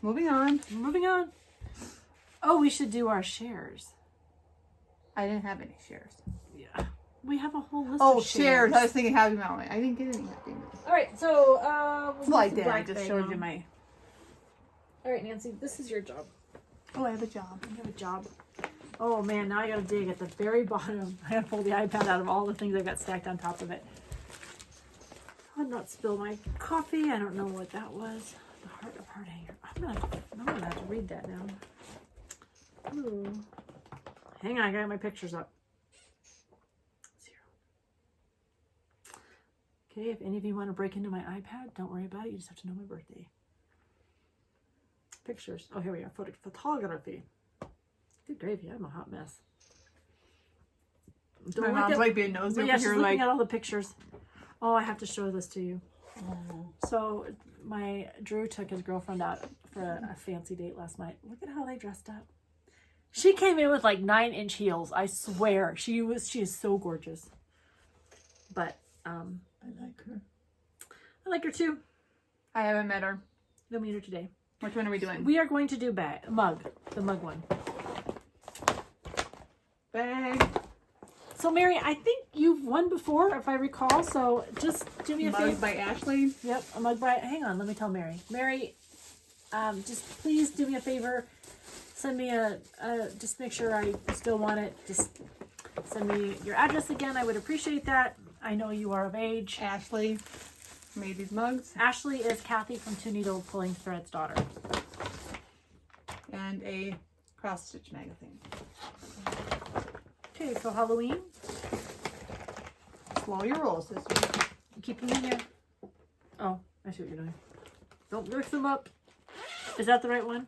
Moving on. Moving on. Oh, we should do our shares. I didn't have any shares. Yeah. We have a whole list Oh, of shares. I was thinking Happy Meal. I didn't get any Happy Meals. All right, so Well, I did. I just showed you my... All right, Nancy, this is your job. Oh, I have a job. You have a job. Oh man, now I gotta dig at the very bottom. I gotta pull the iPad out of all the things I got stacked on top of it. I'll not spill my coffee. I don't know what that was. The heart of heart hanger. I'm gonna have to read that now. Ooh. Hang on, I got my pictures up. 0. Okay, if any of you want to break into my iPad, don't worry about it. You just have to know my birthday. Pictures. Oh, here we are. Photography. Good gravy. I'm a hot mess. My mom's like being nosy over yeah, she's here, looking like... at all the pictures. Oh, I have to show this to you. Oh. So, Drew took his girlfriend out for a fancy date last night. Look at how they dressed up. She came in with like 9-inch heels. I swear, she is so gorgeous. But I like her. I like her too. I haven't met her. You'll meet her today. Which one are we doing? We are going to do mug, the mug one. Bag. So Mary, I think you've won before, if I recall. So just do me a favor. Mug by Ashley. Yep, a mug by. Hang on, let me tell Mary. Mary, just please do me a favor. Send me just make sure I still want it. Just send me your address again. I would appreciate that. I know you are of age. Ashley made these mugs. Ashley is Kathy from Two Needle Pulling Thread's daughter. And a cross stitch magazine. Okay, so Halloween. Slow your roll, sister. Keep them in here. Oh, I see what you're doing. Don't mix them up. Is that the right one?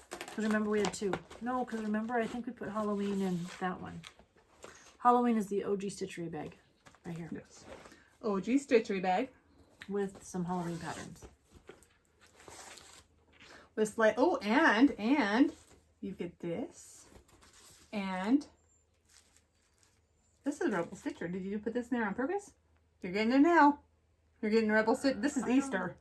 Because remember we had 2. No, because remember I think we put Halloween in that one. Halloween is the OG Stitchery bag. Right here. Yes. OG Stitchery bag. With some Halloween patterns. With like, oh, and you get this. And this is Rebel Stitcher. Did you put this in there on purpose? You're getting it now. You're getting Rebel Stitcher. This is Easter.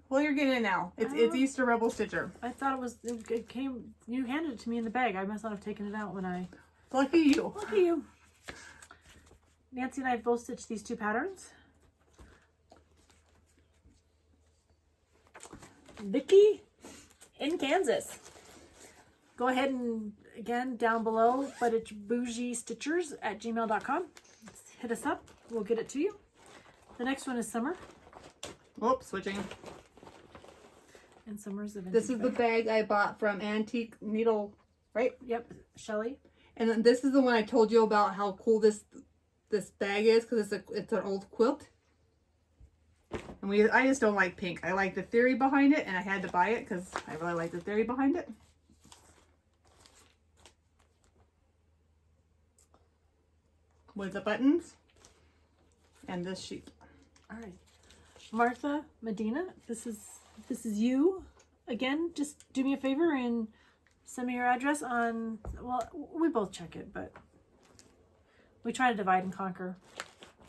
Well, you're getting it now. It's Easter Rebel Stitcher. I thought it came, you handed it to me in the bag. I must not have taken it out when I... Lucky you. Look at you. Nancy and I have both stitched these 2 patterns. Vicky in Kansas. Go ahead and, again, down below, but it's Bougie Stitchers at gmail.com. Hit us up. We'll get it to you. The next one is Summer. Whoops, switching. And Summer's the This is the bag I bought from Antique Needle, right? Yep, Shelly. And then this is the one I told you about how cool this bag is because it's an old quilt. And I just don't like pink. I like the theory behind it, and I had to buy it because I really like the theory behind it. With the buttons and this sheet. All right, Martha Medina. This is you again. Just do me a favor and Send me your address on, well, we both check it, but we try to divide and conquer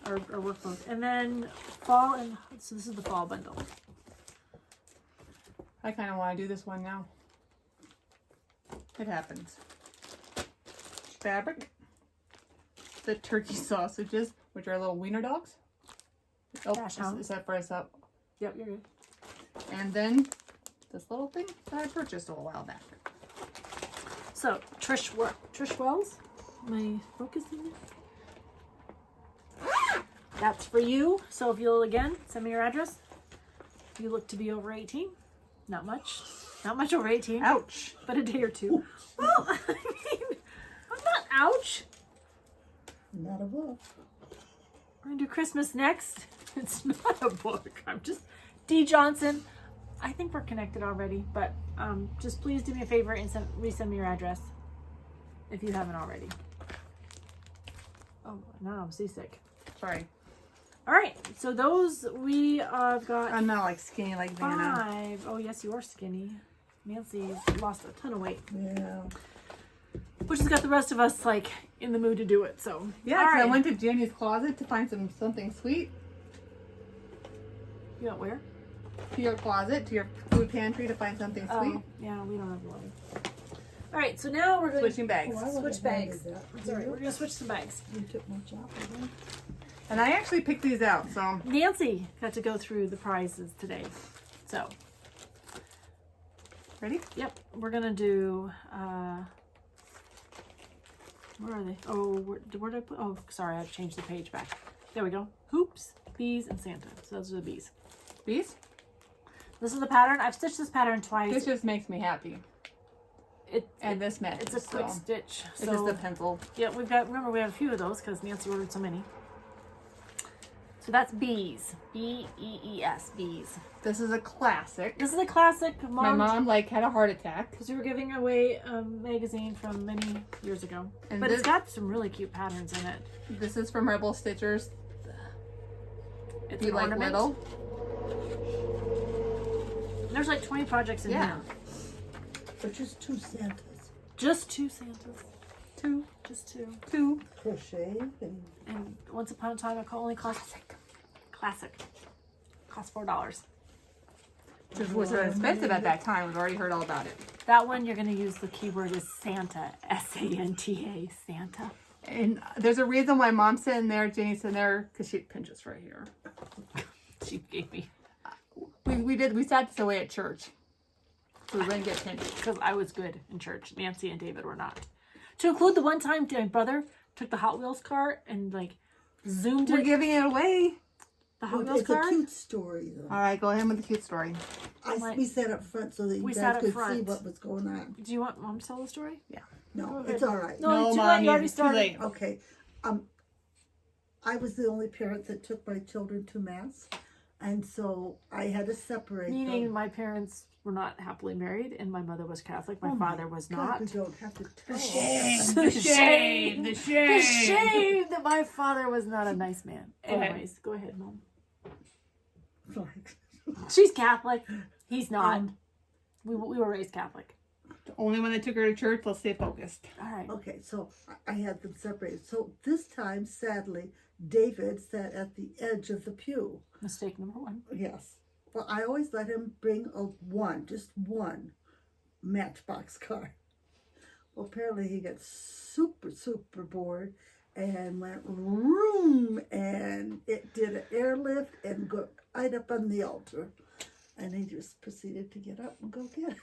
our workload. And then fall, and so this is the fall bundle. I kind of want to do this one now. It happens. Fabric. The turkey sausages, which are little wiener dogs. Oh, is that for us up? Yep, you're good. And then this little thing that I purchased a while back. So, Trish Wells, am I focusing it? That's for you. So if you'll, again, send me your address. You look to be over 18. Not much. Not much over 18. Ouch. But a day or two. Well, I mean, I'm not ouch. Not a book. We're going to do Christmas next. It's not a book. I'm just D. Johnson. I think we're connected already, but just please do me a favor and resend me your address if you haven't already. Oh, no, I'm seasick. Sorry. All right, so those we got I'm not like skinny like Vanna. 5. Oh, yes, you are skinny. Nancy's lost a ton of weight. Yeah. Which has got the rest of us like in the mood to do it. So Yeah, all 'cause right. I went to Jenny's closet to find something sweet. You went where? To your closet, to your food pantry to find something sweet. Oh, yeah, we don't have water. All right, so now we're going Switching bags. Oh, I would've switch bags. handed that. It's all right. We're gonna switch some bags. You took my chocolate. And I actually picked these out, so Nancy got to go through the prizes today. So, ready? yep, we're gonna do. Where are they? Oh, where did I put? Oh, sorry, I changed the page back. There we go. Hoops, bees, and Santa. So those are the bees. Bees? This is the pattern. I've stitched this pattern twice. This just makes me happy. And this matches. It's a quick stitch. It's just a pencil. Yeah, we've got. Remember, we have a few of those because Nancy ordered so many. So that's bees. B-E-E-S. Bees. This is a classic. This is a classic. My mom had a heart attack. Because we were giving away a magazine from many years ago. And but it's got some really cute patterns in it. This is from Rebel Stitchers. It's You an like ornament. little? There's like 20 projects in Yeah. here. But just 2 Santas. Just 2 Santas. Two. Just 2. Two. Crochet and And once upon a time, it only cost classic. Cost $4. Which was expensive at that time. We've already heard all about it. That one, you're going to use the keyword is Santa. S-A-N-T-A. Santa. And there's a reason why Mom's sitting there, Jenny's sitting there, because she pinches right here. She gave me. We sat this away at church. So we wouldn't get pinched. Because I was good in church. Nancy and David were not. To include the one time my brother took the Hot Wheels car and like zoomed We're it. giving it away. The Hot Wheels it's car. a cute story though. All right, go ahead with the cute story. We sat up front so that you We guys sat up could see front. what was going on. Do you want Mom to tell the story? Yeah. No, Go it's ahead. all right. No, too Mom, late. You already it's too started. late. Okay. I was the only parent that took my children to mass, and so I had to separate Meaning them. my parents were not happily married and my mother was Catholic. My Oh father was God, not. we don't have to tell. The shame. The shame that my father was not a nice man. Anyways, go ahead, Mom. Like, She's Catholic. He's not. We were raised Catholic. Only when they took her to church, let's stay focused. All right. okay, so I had them separated. So this time, sadly, David sat at the edge of the pew. Mistake number 1. Yes. Well, I always let him bring just one Matchbox car. Well, apparently he got super, super bored and went room, and it did an airlift and go right up on the altar. And he just proceeded to get up and go get it.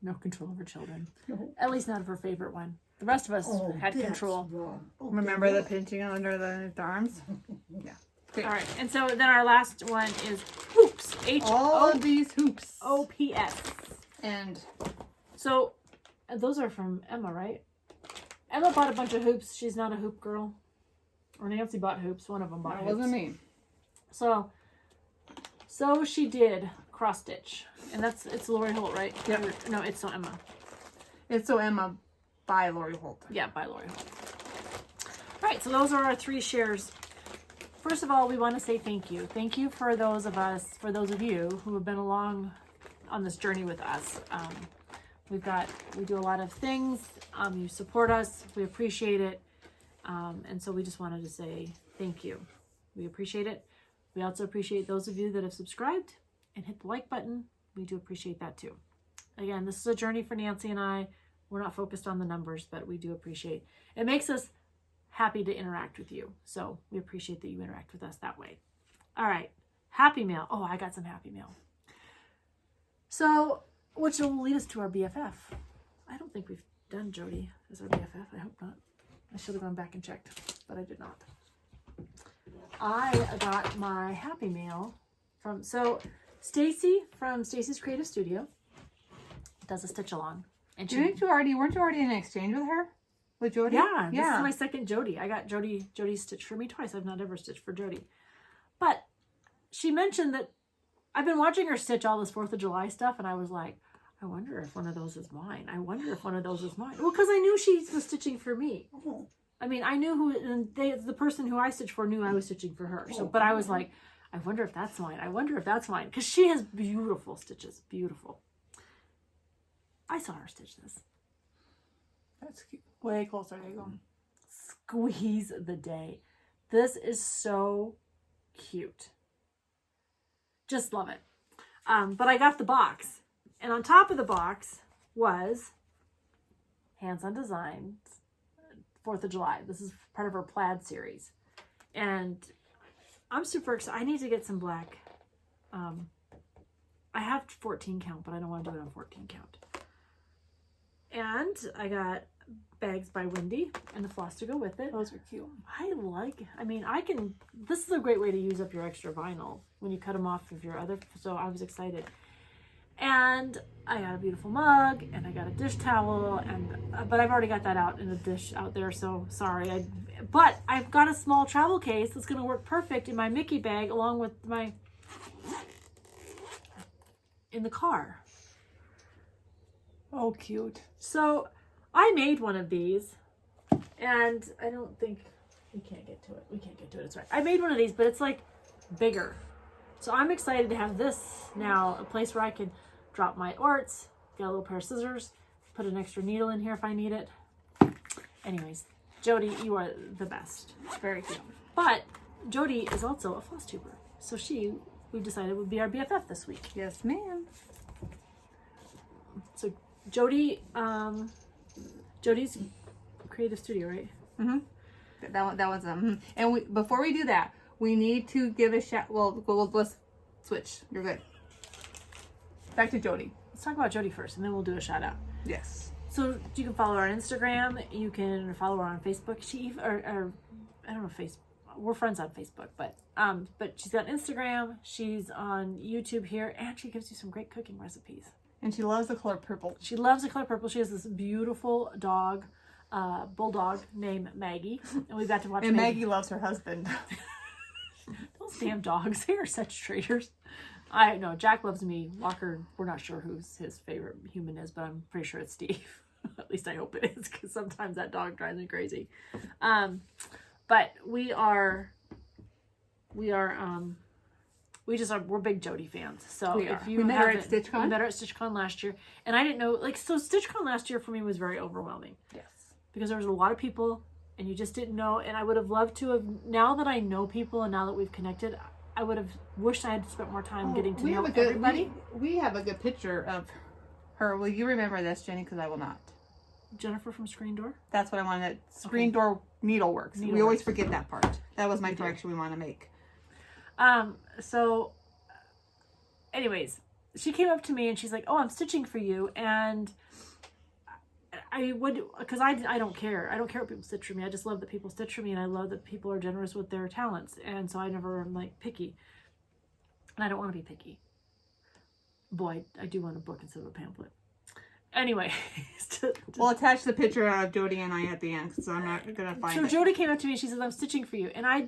No control over children. No. At least not of her favorite one. The rest of us had that's control. Wrong. Okay, Remember the well, pinching under the arms? Yeah. Okay. All right. And so then our last one is hoops. All of these hoops. H-O-P-S. And So those are from Emma, right? Emma bought a bunch of hoops. She's not a hoop girl. Or Nancy bought hoops. One of them bought that hoops. wasn't me. So she did cross stitch. And it's Lori Holt, right? Yep. No, it's so Emma. It's So Emma by Lori Holt. Yeah, by Lori Holt. All right, so those are our 3 shares. First of all, we want to say thank you. Thank you for those of you who have been along on this journey with us. We do a lot of things. You support us. We appreciate it. And so we just wanted to say thank you. We appreciate it. We also appreciate those of you that have subscribed and hit the like button. We do appreciate that too. Again, this is a journey for Nancy and I. We're not focused on the numbers, but we do appreciate it. Makes us happy to interact with you. So we appreciate that you interact with us that way. All right. Happy mail. Oh, I got some happy mail. So, which will lead us to our BFF. I don't think we've done Jodi as our BFF. I hope not. I should have gone back and checked, but I did not. I got my happy mail from, Stacy from Stacy's Creative Studio does a stitch along. And weren't you already in an exchange with her? With Jodi? Yeah, this is my second Jodi. I got Jodi stitched for me twice. I've not ever stitched for Jodi. But she mentioned that I've been watching her stitch all this 4th of July stuff, and I was like, I wonder if one of those is mine. I wonder if one of those is mine. Well, because I knew she was stitching for me. Oh. I mean, I knew the person who I stitched for knew I was stitching for her. So, but I was like, I wonder if that's mine. I wonder if that's mine. Because she has beautiful stitches. Beautiful. I saw her stitch this. That's cute. Way closer. There you go. Squeeze the day. This is so cute. Just love it. But I got the box. And on top of the box was Hands on Designs 4th of July. This is part of her plaid series. And I'm super excited. I need to get some black. I have 14 count, but I don't want to do it on 14 count. And I got bags by Wendy and the floss to go with it. Those are cute. This is a great way to use up your extra vinyl when you cut them off of your other, so I was excited. And I got a beautiful mug, and I got a dish towel, but I've already got that out in a dish out there, so sorry. But I've got a small travel case that's going to work perfect in my Mickey bag along with in the car. Oh, cute. So I made one of these, and I don't think we can't get to it. It's right. I made one of these, but it's like bigger. So I'm excited to have this now, a place where I can drop my orts, get a little pair of scissors, put an extra needle in here if I need it. Anyways, Jodi, you are the best. It's very cute. But Jodi is also a floss tuber, so we decided would be our BFF this week. Yes, ma'am. So Jodi's creative studio, right? Mm-hmm. That was And before we do that, we need to give a shout. Well, let's switch. You're good. Back to Jodi. Let's talk about Jodi first, and then we'll do a shout out. Yes. So you can follow her on Instagram. You can follow her on Facebook. I don't know Facebook. We're friends on Facebook, but she's got Instagram. She's on YouTube here, and she gives you some great cooking recipes. And she loves the color purple. She loves the color purple. She has this beautiful dog, bulldog named Maggie, and we got to watch. And Maggie loves her husband. Those damn dogs, they are such traitors. I know Jack loves me. Walker, we're not sure who's his favorite human is, but I'm pretty sure it's Steve. At least I hope it is, because sometimes that dog drives me crazy. But we're big Jodi fans. So if you we met her at StitchCon. We met her at StitchCon last year, and I didn't know, so StitchCon last year for me was very overwhelming. Yes. Because there was a lot of people, and you just didn't know. And I would have loved to have, now that I know people and now that we've connected, I would have wished I had spent more time getting to know everybody. We have a good picture of her. Will you remember this, Jenny? Because I will not. Jennifer from Screen Door? That's what I wanted. Screen Door Needleworks. We always forget that part. That was my correction we want to make. So anyways, she came up to me and she's like, "Oh, I'm stitching for you." And I would, because I don't care. I don't care what people stitch for me. I just love that people stitch for me, and I love that people are generous with their talents. And so I never am like picky. And I don't want to be picky. Boy, I do want a book instead of a pamphlet. Anyway. We'll attach the picture of Jodi and I at the end, because I'm not going to find it. So Jodi came up to me and she said, "I'm stitching for you." And I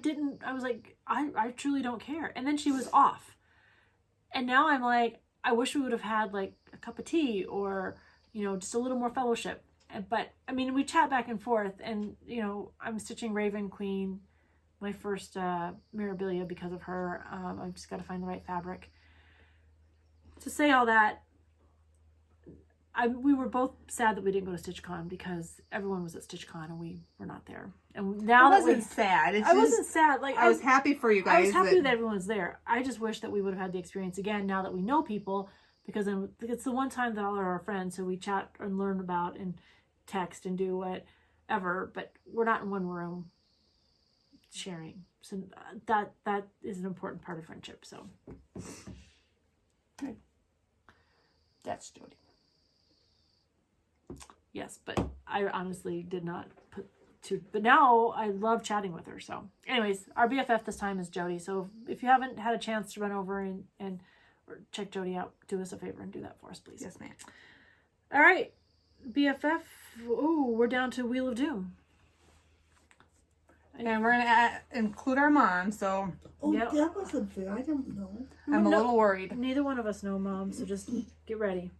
was like, I truly don't care. And then she was off. And now I'm like, I wish we would have had like a cup of tea or, just a little more fellowship. But I mean, we chat back and forth, and I'm stitching Raven Queen, my first Mirabilia, because of her. I've just got to find the right fabric. To say all that, we were both sad that we didn't go to StitchCon because everyone was at StitchCon and we were not there. And now I wasn't sad. It's I wasn't sad. Like I was happy for you guys. I was happy that everyone was there. I just wish that we would have had the experience again now that we know people, because then it's the one time that all of our friends who we chat and learn about and text and do whatever, but we're not in one room sharing. So that is an important part of friendship. So That's Jodi. Yes, but I honestly did not put to. But now I love chatting with her. So, anyways, our BFF this time is Jodi. So if you haven't had a chance to run over and or check Jodi out, do us a favor and do that for us, please. Yes, ma'am. All right, BFF. Oh, we're down to Wheel of Doom. And we're gonna include our mom. So Oh, Yep. that wasn't fair. I don't know. I'm a little worried. Neither one of us know, Mom. So just get ready.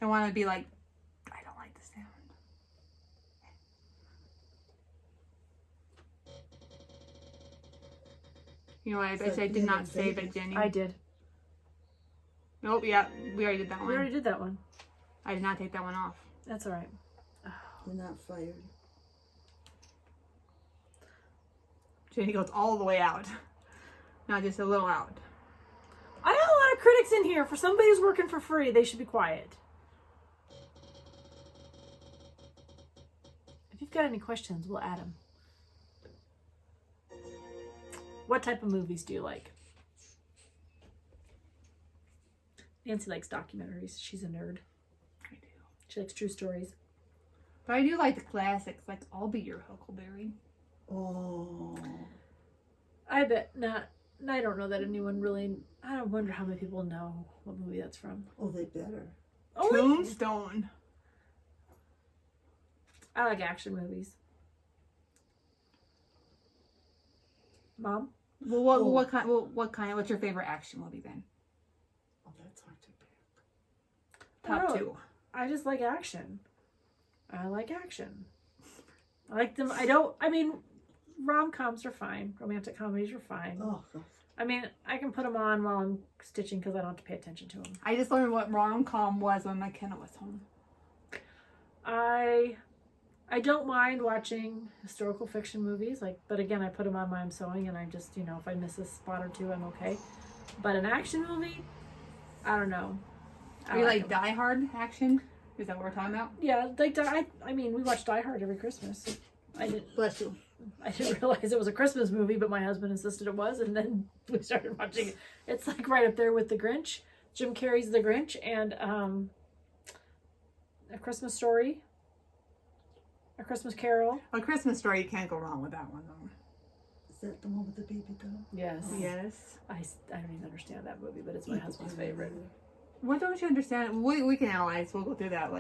I want to be like, I don't like the sound. You know what? I bet you I did not save it, Jenny. I did. Nope, yeah, we already did that We one. already did that one. I did not take that one off. That's all right. You're not fired. Jenny goes all the way out. Not just a little out. I have a lot of critics in here. For somebody who's working for free, they should be quiet. If you've got any questions, we'll add them. What type of movies do you like? Nancy likes documentaries. She's a nerd. I do. She likes true stories. But I do like the classics, like I'll Be Your Huckleberry. Oh. I bet not. I don't know that anyone really. I wonder how many people know what movie that's from. Oh, they better. Oh, Tombstone. I like action movies. Mom? Well, what kind? What's your favorite action movie then? Oh, that's hard to pick. Top Oh. two. I just like action. I like action. I like them. Rom-coms are fine. Romantic comedies are fine. Oh, gosh. I mean, I can put them on while I'm stitching because I don't have to pay attention to them. I just learned what rom-com was when McKenna was home. I don't mind watching historical fiction movies, but again, I put them on while I'm sewing, and I just, if I miss a spot or two, I'm okay. But an action movie, I don't know. Are you like Die Hard action? Is that what we're talking about? Yeah, we watch Die Hard every Christmas. Bless you. I didn't realize it was a Christmas movie, but my husband insisted it was, and then we started watching it. It's like right up there with The Grinch. Jim Carrey's The Grinch, and A Christmas Story, A Christmas Carol. A Christmas Story, you can't go wrong with that one, though. Is that the one with the baby doll? Yes. Yes. I don't even understand that movie, but it's my husband's favorite. What don't you understand? We can analyze. We'll go through that.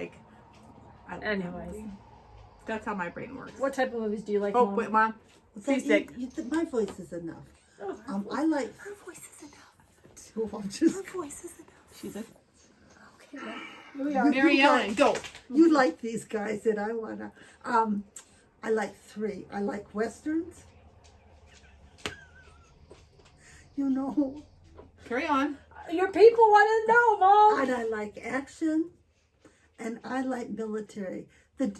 Anyways. That's how my brain works. What type of movies do you like, Oh, Mom? wait, Mom. Please stick. My voice is enough. Oh, I like. Her voice is enough. Oh, I'm just, Her voice is enough. She's a... okay, well, here we are. Mary Ellen, go. you like these guys, and I wanna. I like three. I like westerns. You know. Carry on. Your people want to know, Mom. And I like action, and I like military.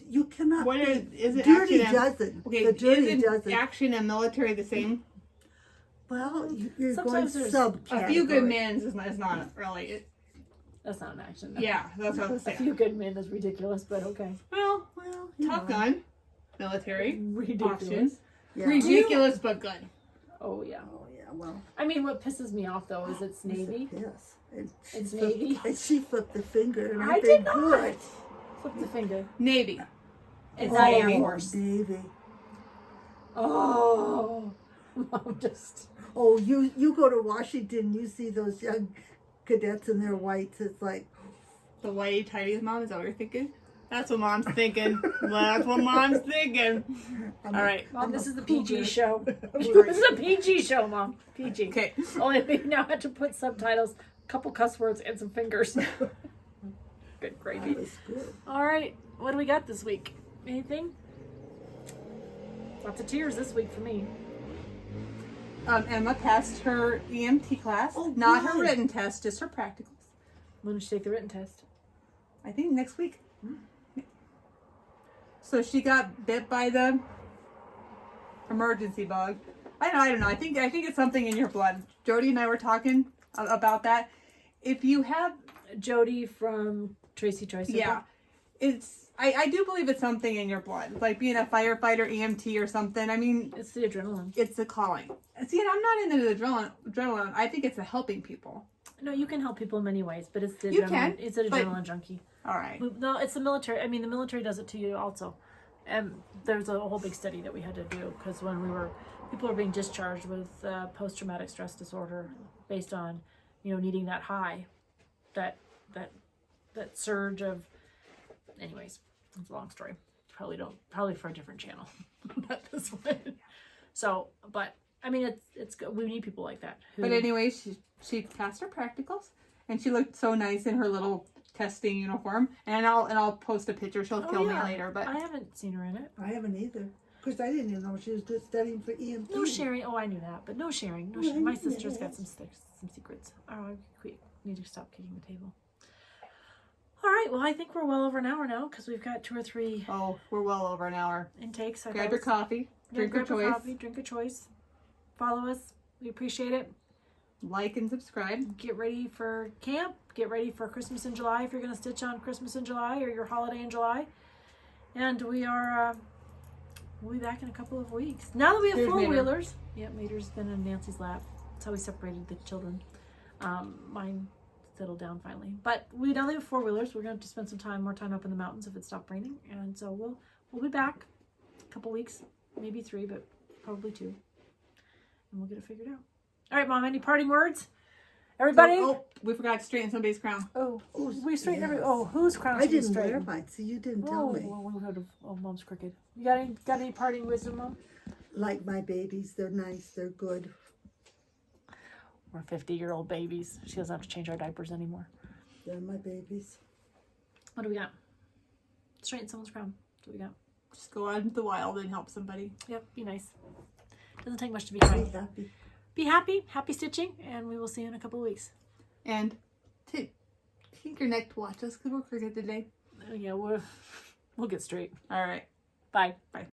You cannot. What is it? Dirty action doesn't. Okay, the dirty isn't doesn't. action and military the same? Well, you're Sometimes going there's subcategory. A Few Good Men is not really. That's not an action. Yeah, that's what I'm A saying. Few Good Men is ridiculous, but okay. Well, you Top know. Gun, military, Ridiculous. options. Yeah. Ridiculous but good. Oh, yeah. Oh yeah. Well. I mean, what pisses me off, though, is it's Navy. Yes. And she It's flipped- Navy. And she flipped the finger. And I I did think not. good. Flip the finger. Navy. It's not Air Navy. Force. Navy. Oh. Mom just... Oh, you go to Washington, you see those young cadets in their whites. It's like, The whitey tidies, Mom. Is that what you're thinking? That's what Mom's thinking. That's what Mom's thinking. All right. Mom, this a is the PG cougar. show. This is a PG show, Mom. PG. Okay. Only we now have to put subtitles, a couple cuss words, and some fingers. Good gravy. that was good. All right. What do we got this week? Anything? Lots of tears this week for me. Emma passed her EMT class. Oh, Not her good. written test, just her practicals. When did she take the written test? I think next week. So she got bit by the emergency bug. I don't know. I think it's something in your blood. Jodi and I were talking about that. If you have Jodi from Tracy Choice. yeah, I do believe it's something in your blood, like being a firefighter, EMT, or something. I mean, It's the adrenaline. it's the calling. See, and I'm not into the adrenaline. I think it's the helping people. No, you can help people in many ways, but it's the You adrenaline. can, It's an but- adrenaline junkie. All right. No, it's the military. I mean, the military does it to you also. And there's a whole big study that we had to do because when people were being discharged with post-traumatic stress disorder based on, needing that high, that surge of. Anyways, it's a long story. Probably for a different channel, not this one. So, but I mean, it's good. We need people like that. But anyway, she passed her practicals, and she looked so nice in her little testing uniform. And I'll post a picture. She'll kill me later. But I haven't seen her in it. I haven't either. Of course, I didn't even know she was just studying for EMT. No sharing. Oh, I knew that, but no sharing. No Well, sharing. My yeah, sister's got yes. some secrets. Oh, we need to stop kicking the table. All right. Well, I think we're well over an hour now because we've got 2 or 3 we're well over an hour. intakes. Grab your coffee. Drink your choice. Drink your choice. Follow us. We appreciate it. Like and subscribe. Get ready for camp. Get ready for Christmas in July if you're going to stitch on Christmas in July or your holiday in July. And we are, we'll be back in a couple of weeks. Now that we have Here's Mater. 4-wheelers. Yep, Mater's been in Nancy's lap. That's how we separated the children. Mine settled down finally. But we now have 4-wheelers. We're going to have to spend some more time up in the mountains if it stopped raining. And so we'll be back a couple weeks, maybe 3, but probably 2. And we'll get it figured out. All right, Mom, any parting words? Everybody? Oh, we forgot to straighten somebody's crown. Oh, we straightened yes. every. Oh, whose crown I should we didn't wear straighten? mine, so you didn't tell me. Well, we would have. Oh, Mom's crooked. You got any parting wisdom, Mom? Like my babies, they're nice, they're good. We're 50-year-old babies. She doesn't have to change our diapers anymore. They're my babies. What do we got? Straighten someone's crown. What do we got? Just go out into the wild and help somebody. Yep, be nice. Doesn't take much to be Be kind. happy. Be happy. Happy stitching, and we will see you in a couple of weeks. And take your neck to watch us because we're crooked today. Yeah, we'll get straight. All right. Bye. Bye.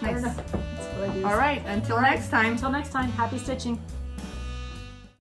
I don't know. Nice. That's what I do. All right. Until next time. Until next time, happy stitching.